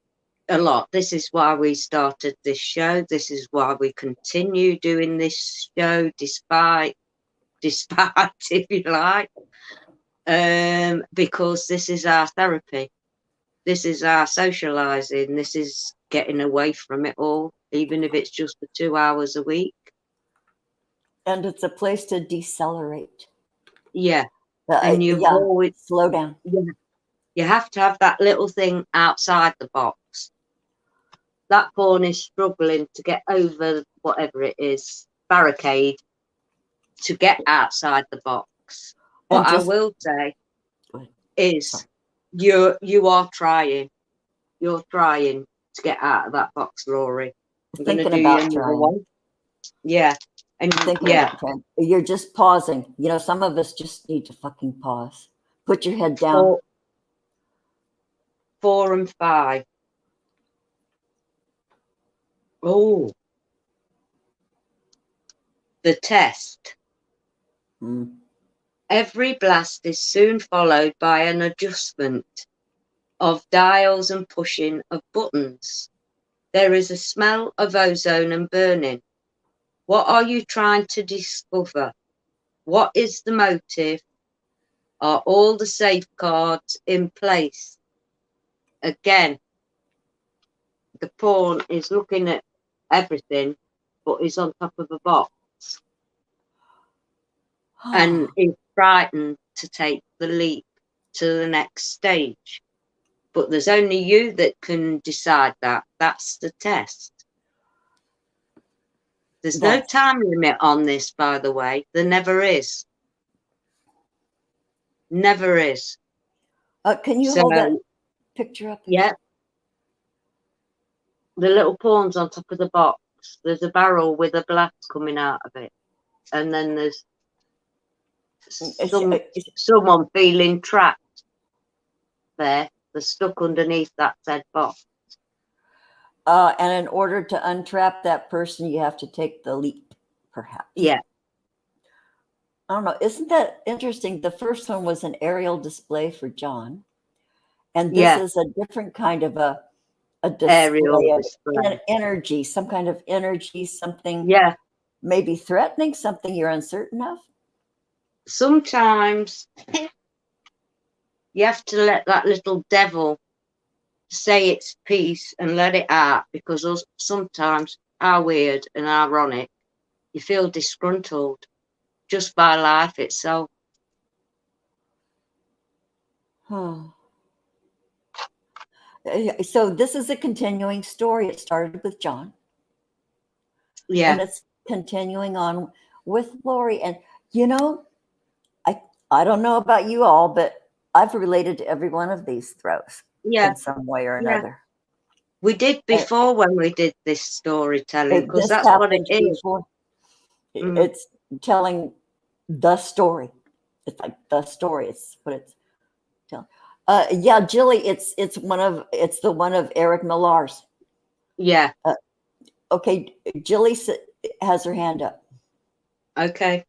a lot. This is why we started this show. This is why we continue doing this show, despite, if you like, because this is our therapy. This is our socializing. This is getting away from it all, even if it's just for 2 hours a week. And it's a place to decelerate. Yeah. And you've always slow down. You have to have that little thing outside the box. That pawn is struggling to get over whatever it is, barricade, to get outside the box. What I will say is you are trying. You're trying to get out of that box, Laurie. I'm going to do you another one. Yeah. And You're just pausing. You know, some of us just need to fucking pause. Put your head down. 4 and 5. Oh. The test. Every blast is soon followed by an adjustment of dials and pushing of buttons. There is a smell of ozone and burning. What are you trying to discover? What is the motive? Are all the safeguards in place? Again, the pawn is looking at everything, but is on top of a box. And is frightened to take the leap to the next stage. But there's only you that can decide that. That's the test. There's no time limit on this, by the way. There never is. Never is. Can you hold that picture up? Yeah. The little pawns on top of the box. There's a barrel with a blast coming out of it. And then there's someone feeling trapped there. They're stuck underneath that said box. And in order to untrap that person, you have to take the leap, perhaps. Yeah. I don't know. Isn't that interesting? The first one was an aerial display for John. And this is a different kind of a display of energy, some kind of energy, something maybe threatening, something you're uncertain of. Sometimes you have to let that little devil say its piece and let it out, because us sometimes are weird and ironic. You feel disgruntled just by life itself. So this is a continuing story. It started with John. Yeah. And it's continuing on with Lori. And you know, I don't know about you all, but I've related to every one of these throws in some way or another. We did before when we did this storytelling, because that's what it is. Before. It's telling the story. It's like the story. It's what it's telling. Yeah, Jilly, it's the one of Eric Millar's. Yeah. Okay, Jilly has her hand up. Okay.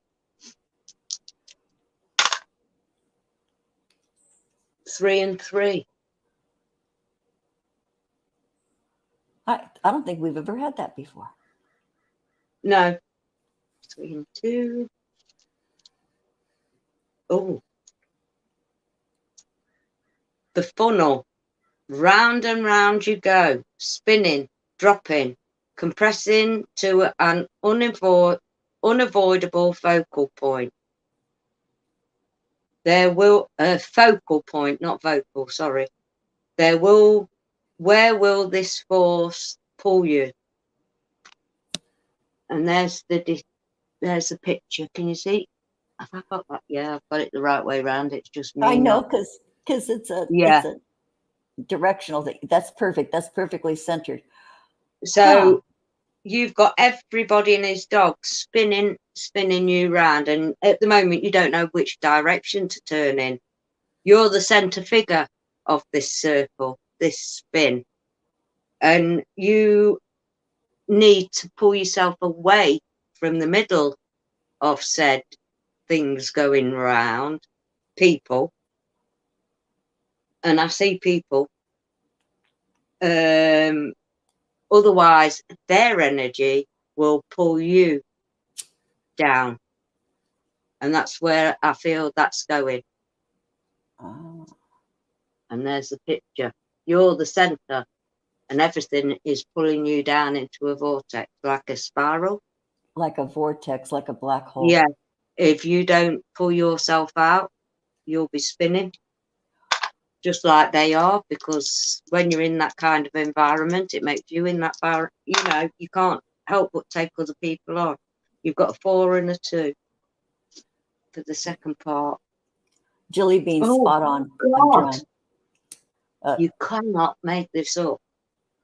3 and 3. I don't think we've ever had that before. No. 3 and 2. Oh. The funnel. Round and round you go, spinning, dropping, compressing to an unavoidable focal point. There will focal point, not vocal, sorry. Where will this force pull you? And there's the picture. Can you see? Have I got that? Yeah, I've got it the right way around. It's just me. I know, because it's a directional thing. That's perfect. That's perfectly centered. So you've got everybody and his dog spinning you round, and at the moment you don't know which direction to turn in. You're the center figure of this circle, this spin, and you need to pull yourself away from the middle of said things going round, people. And I see people, otherwise their energy will pull you down, and that's where I feel that's going. And there's the picture. You're the center, and everything is pulling you down into a vortex, like a spiral. Like a vortex, like a black hole. Yeah. If you don't pull yourself out, you'll be spinning just like they are, because when you're in that kind of environment, it makes you in that bar. You know, you can't help but take other people on. You've got a 4 and a 2 for the second part. Jilly being spot on. God. You cannot make this up.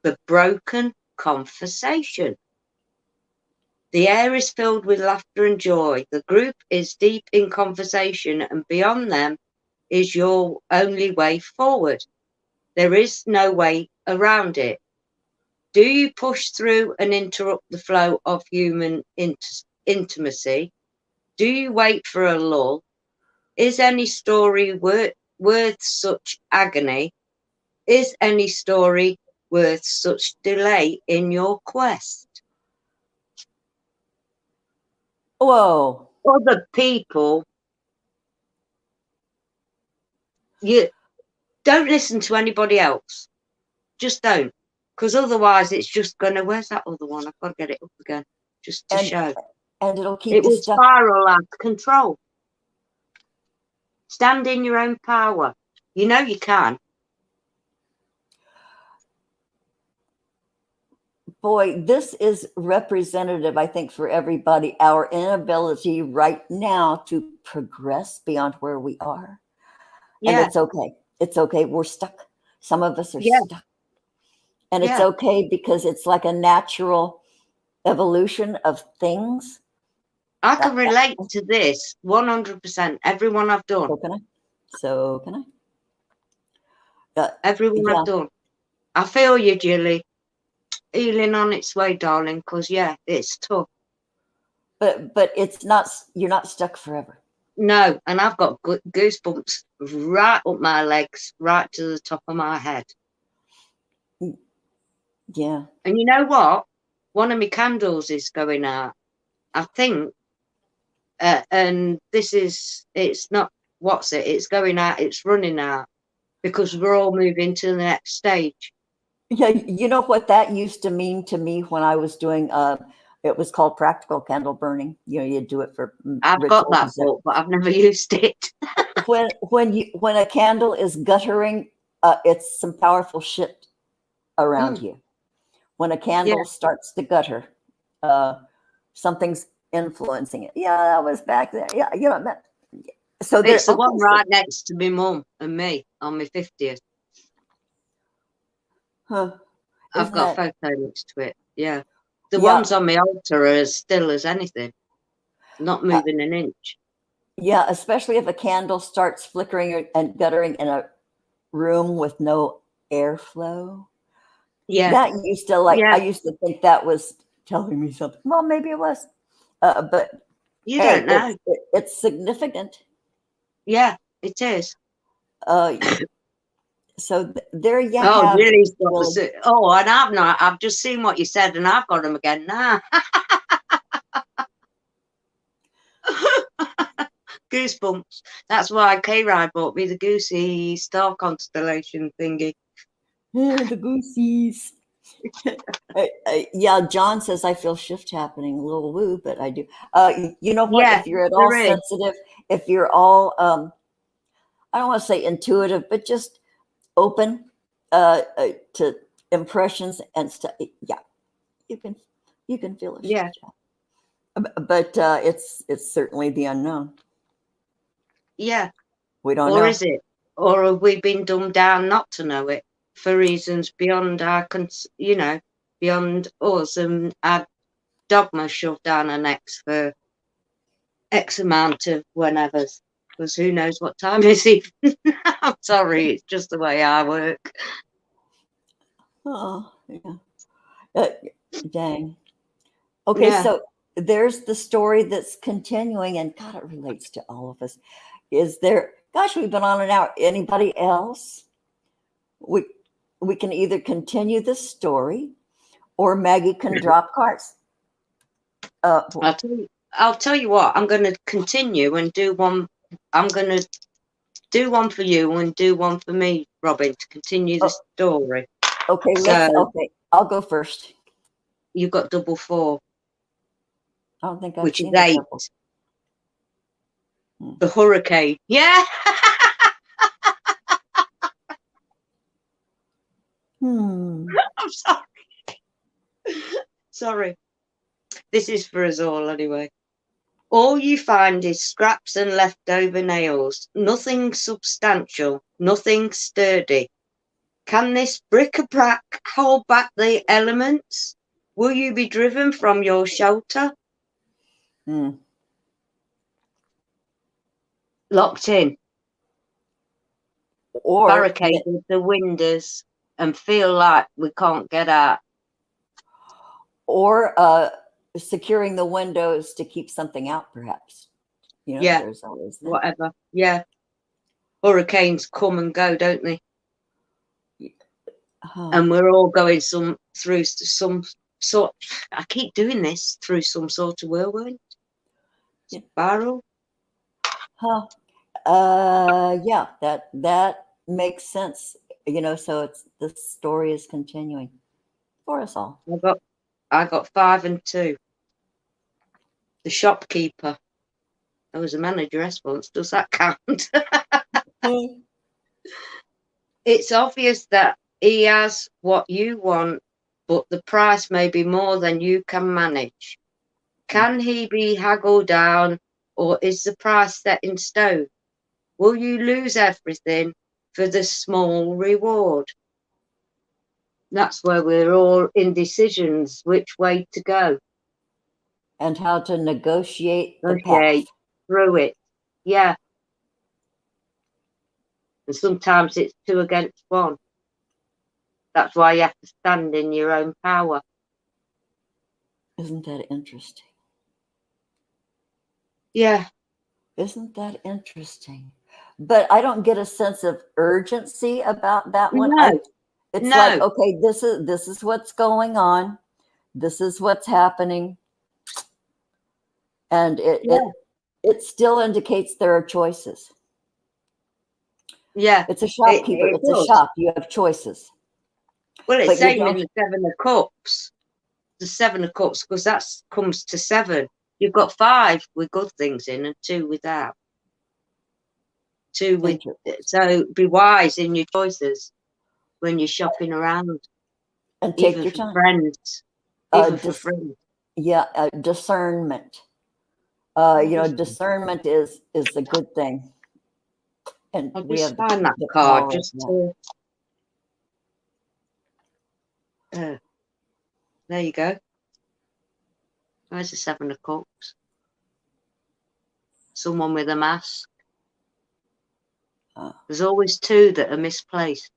The broken conversation. The air is filled with laughter and joy. The group is deep in conversation, and beyond them is your only way forward. There is no way around it. Do you push through and interrupt the flow of human intimacy? Do you wait for a lull? Is any story worth such agony? Is any story worth such delay in your quest? Whoa. Other people, you don't listen to anybody else. Just don't. Because otherwise it's just going to, where's that other one? I've got to get it up again just to show. And it'll keep it you will stuck. Spiral out of control. Stand in your own power. You know you can. Boy, this is representative, I think, for everybody. Our inability right now to progress beyond where we are. Yeah. And it's okay. It's okay. We're stuck. Some of us are stuck. And it's okay, because it's like a natural evolution of things. I can relate to this 100%. Everyone I've done. So can I? Everyone I've done. I feel you, Jilly. Healing on its way, darling, because it's tough. But it's not, you're not stuck forever. No, and I've got goosebumps right up my legs, right to the top of my head. Yeah. And you know what? One of my candles is going out. I think, and this is, it's not, it's going out, it's running out, because we're all moving to the next stage. Yeah, you know what that used to mean to me when I was doing it was called practical candle burning. You know, you do it for I've got that rituals. book, but I've never used it. When a candle is guttering, it's some powerful shit around you. When a candle starts to gutter, something's influencing it. Yeah, that was back there. Yeah, you know that. So there. It's the one right next to my mum and me on my 50th. Huh. I've got a photo next to it. Yeah. The Yeah. ones on my altar are as still as anything, not moving an inch. Yeah, especially if a candle starts flickering and guttering in a room with no airflow. Yeah. That used to I used to think that was telling me something. Well, maybe it was. But you don't know. It's significant. Yeah, it is. So there you have. Oh, Lily's got the. Oh, and I've not. I've just seen what you said, and I've got them again now. Goosebumps. That's why K-Ride bought me the Goosey star constellation thingy. The goosies. Yeah, John says I feel shift happening. A little woo, but I do. You know what? Yeah, if you're at all sensitive, if you're all, I don't want to say intuitive, but just open to impressions and stuff. Yeah, you can feel a shift. But it's certainly the unknown. Yeah. We don't know. Or is it? Or have we been dumbed down not to know it for reasons beyond our, beyond us, and our dogma shoved down our necks for X amount of whenevers? Because who knows what time is it? I'm sorry, it's just the way I work. Oh, yeah. Dang. Okay, so there's the story that's continuing, and God, it relates to all of us. Is there, gosh, we've been on an hour. Anybody else? We can either continue the story or Maggie can drop cards. I'll tell you what, I'm going to continue and do one. I'm going to do one for you and do one for me, Robin, to continue the story. Okay, okay, I'll go first. You've got double 4. I don't think I've which seen is 8. The hurricane. Yeah. I'm sorry. Sorry. This is for us all anyway. All you find is scraps and leftover nails. Nothing substantial. Nothing sturdy. Can this bric-a-brac hold back the elements? Will you be driven from your shelter? Locked in. Or barricaded the windows and feel like we can't get out. Or securing the windows to keep something out, perhaps. You know, there's always that. Whatever. Yeah. Hurricanes come and go, don't they? And we're all going through some sort. I keep doing this through some sort of whirlwind. Spiral. Yeah, that makes sense. You know, so the story is continuing for us all. I got 5 and 2. The shopkeeper. I was a manageress once. Does that count? It's obvious that he has what you want, but the price may be more than you can manage. Can he be haggled down, or is the price set in stone? Will you lose everything for the small reward? That's where we're all in decisions, which way to go. And how to negotiate the path. Through it. Yeah. And sometimes it's 2 against 1. That's why you have to stand in your own power. Isn't that interesting? Yeah. Isn't that interesting? But I don't get a sense of urgency about that one. No. It's like, okay, this is what's going on. This is what's happening. And it still indicates there are choices. Yeah, It's a shopkeeper. it It's a does. shop. You have choices. Well, it's But you same in don't. the Seven of Cups. The Seven of Cups, because that comes to 7. You've got 5 with good things in and 2 without. 2 with, so be wise in your choices when you're shopping around, And take even your for time. friends. Even for friends. Yeah, discernment. Discernment is a good thing. And I'll we just have find that the card power of just that. to. There you go. There's the 7 of Cups. Someone with a mask. There's always 2 that are misplaced.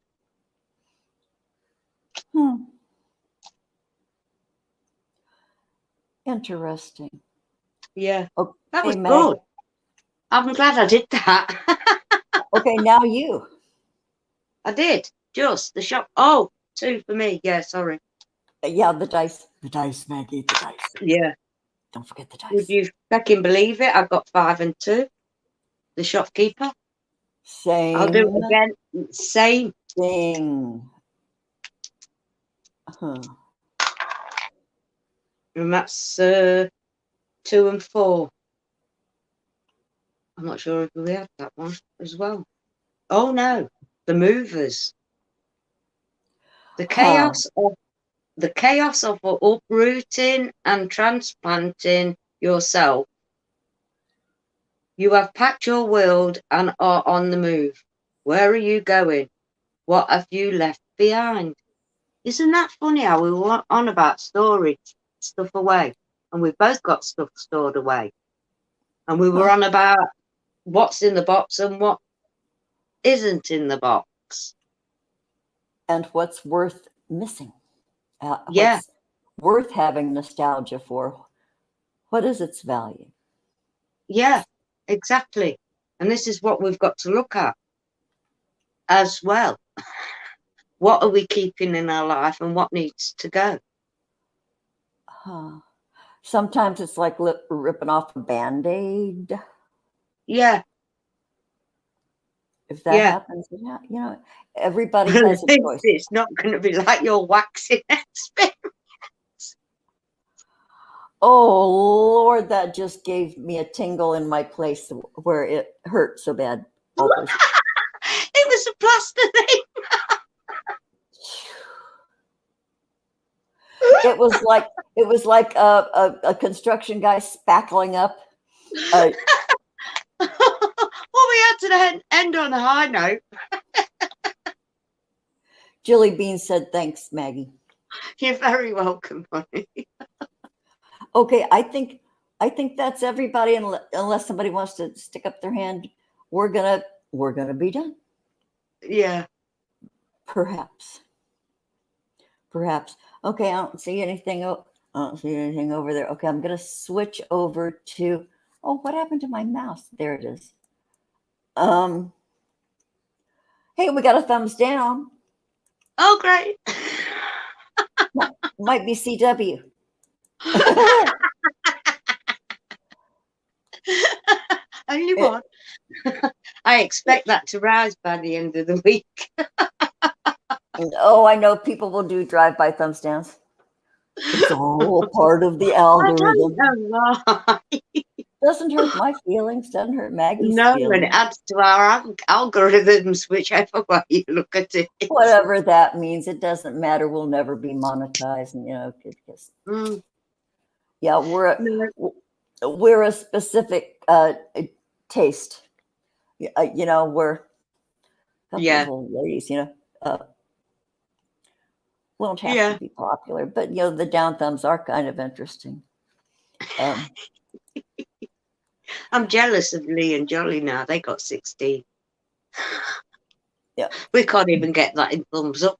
Interesting. Yeah. Okay, That was Meg. good. I'm glad I did that. Okay, now you. I did. Just the shop. Oh, 2 for me. Yeah, sorry. Yeah, the dice. The dice, Maggie. The dice. Yeah. Don't forget the dice. Would you fucking believe it? I got 5 and 2. The shopkeeper. Same. I'll do it again. Same thing. And that's 2 and 4. I'm not sure if we had that one as well. Oh no, the movers. The chaos of uprooting and transplanting yourself. You have packed your world and are on the move. Where are you going? What have you left behind? Isn't that funny how we were on about storage stuff away, and we've both got stuff stored away, and we were on about what's in the box and what isn't in the box, and what's worth missing. yeah, What's worth having nostalgia for? What is its value? yeah, exactly. And this is what we've got to look at as well. What are we keeping in our life and what needs to go? Sometimes it's like ripping off a Band-Aid. Yeah. If that happens, everybody has a choice. It's not going to be like your waxing experiment. Oh, Lord, that just gave me a tingle in my place where it hurt so bad. It was a plaster thing. It was like a construction guy spackling up. Well, we had to end on a high note. Jilly Bean said, "Thanks, Maggie." You're very welcome, honey. Okay, I think that's everybody. Unless somebody wants to stick up their hand, we're gonna be done. Yeah. Perhaps. Okay, I don't see anything. I don't see anything over there. Okay, I'm gonna switch over to. Oh, what happened to my mouse? There it is. Hey, we got a thumbs down. Oh, great. Might be CW. Only one. I expect that to rise by the end of the week. Oh, I know people will do drive-by thumbs downs. It's all part of the algorithm. I don't know why. Doesn't hurt my feelings. Doesn't hurt Maggie's feelings. And it adds to our algorithms, whichever way you look at it. Whatever that means, it doesn't matter. We'll never be monetized, because yeah, we're a specific taste. We're a couple of old ladies. We don't have to be popular, but the down thumbs are kind of interesting. I'm jealous of Lee and Jolly now. They got 16. Yeah, we can't even get that in thumbs up.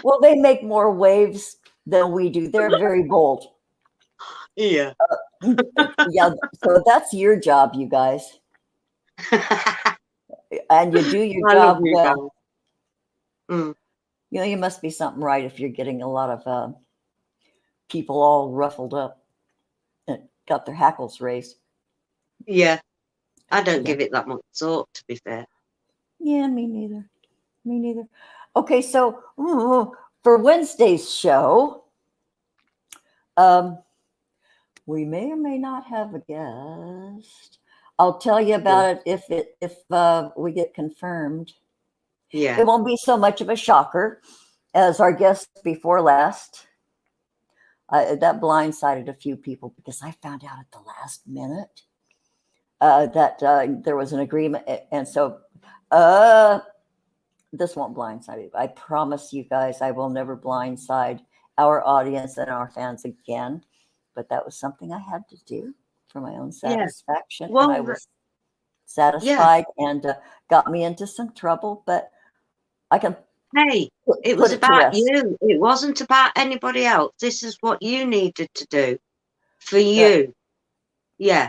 Well, they make more waves than we do. They're very bold. Yeah. Yeah. So that's your job, you guys, and you do your job well. You must be something right if you're getting a lot of people all ruffled up and got their hackles raised. Yeah. I don't give it that much thought, to be fair. Yeah, me neither. Me neither. Okay, so for Wednesday's show, we may or may not have a guest. I'll tell you about it if we get confirmed. Yeah. It won't be so much of a shocker as our guest before last. That blindsided a few people because I found out at the last minute that there was an agreement, and so this won't blindside you. I promise you guys, I will never blindside our audience and our fans again. But that was something I had to do for my own satisfaction, Well, and I was satisfied, and got me into some trouble. But I can. Hey, it was about you. It wasn't about anybody else. This is what you needed to do for you. Yeah.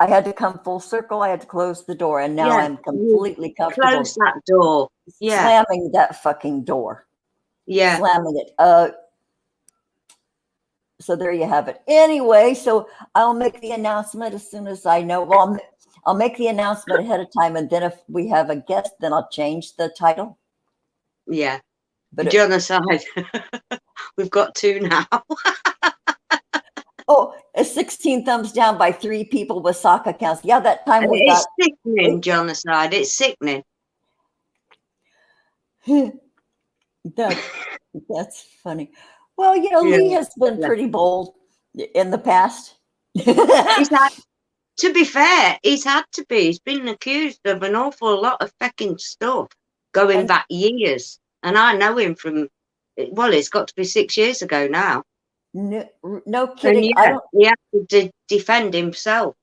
I had to come full circle. I had to close the door, and now I'm completely comfortable. Close that door. Yeah. Slamming that fucking door. Yeah. Slamming it. So there you have it. Anyway, so I'll make the announcement as soon as I know. Well, I'll make the announcement ahead of time, and then if we have a guest, then I'll change the title. Yeah. But genocide. We've got 2 now. Oh, a 16 thumbs down by 3 people with sock accounts. Yeah, that time we got. It's sickening, genocide. It's sickening. That's funny. Well, Lee has been pretty bold in the past. To be fair, he's had to be. He's been accused of an awful lot of fucking stuff going back years. And I know him from, well, it's got to be 6 years ago now. No kidding. He had to defend himself.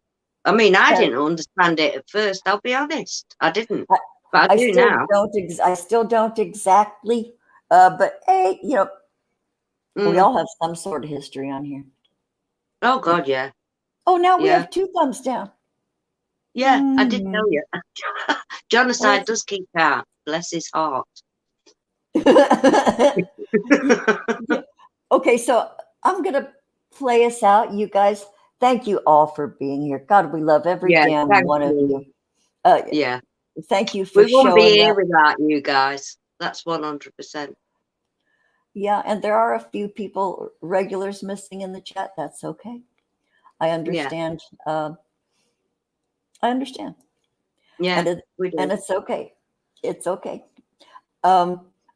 I mean, I didn't understand it at first. I'll be honest. I didn't. But I do now. I still don't exactly. But hey, we all have some sort of history on here. Oh, God, yeah. Oh, now we have 2 thumbs down. Yeah, I did tell you. Genocide does keep out. Bless his heart. Okay, so I'm going to play us out. You guys, thank you all for being here. God, we love every damn one of you. Thank you for showing up. We wouldn't be here without you guys. That's 100%. Yeah, and there are a few people, regulars missing in the chat. That's okay. I understand. I understand. Yeah, and it's okay. It's okay.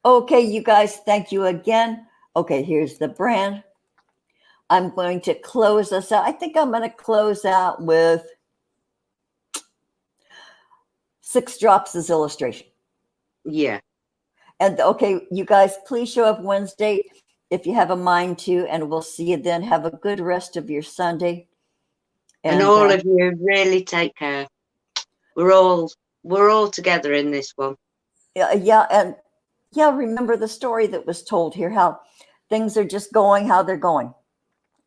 Okay, you guys, thank you again. Okay, here's the brand. I'm going to close us out. I think I'm going to close out with 6 drops as illustration. Yeah. And okay, you guys, please show up Wednesday if you have a mind to, and we'll see you then. Have a good rest of your Sunday. And all of you, really take care. We're all together in this one. Yeah, remember the story that was told here, how things are just going how they're going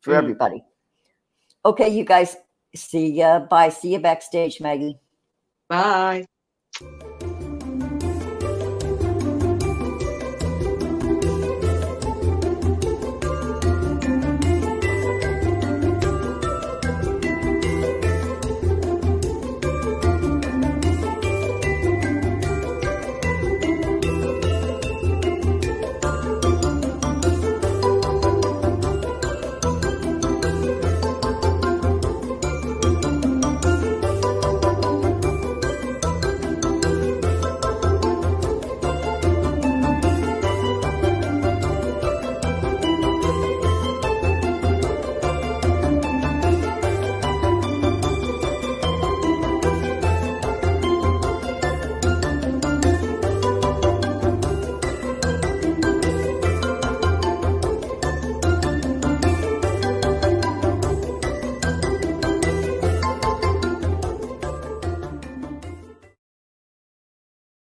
for everybody. Okay, you guys, see ya. Bye. See you backstage, Maggie. Bye.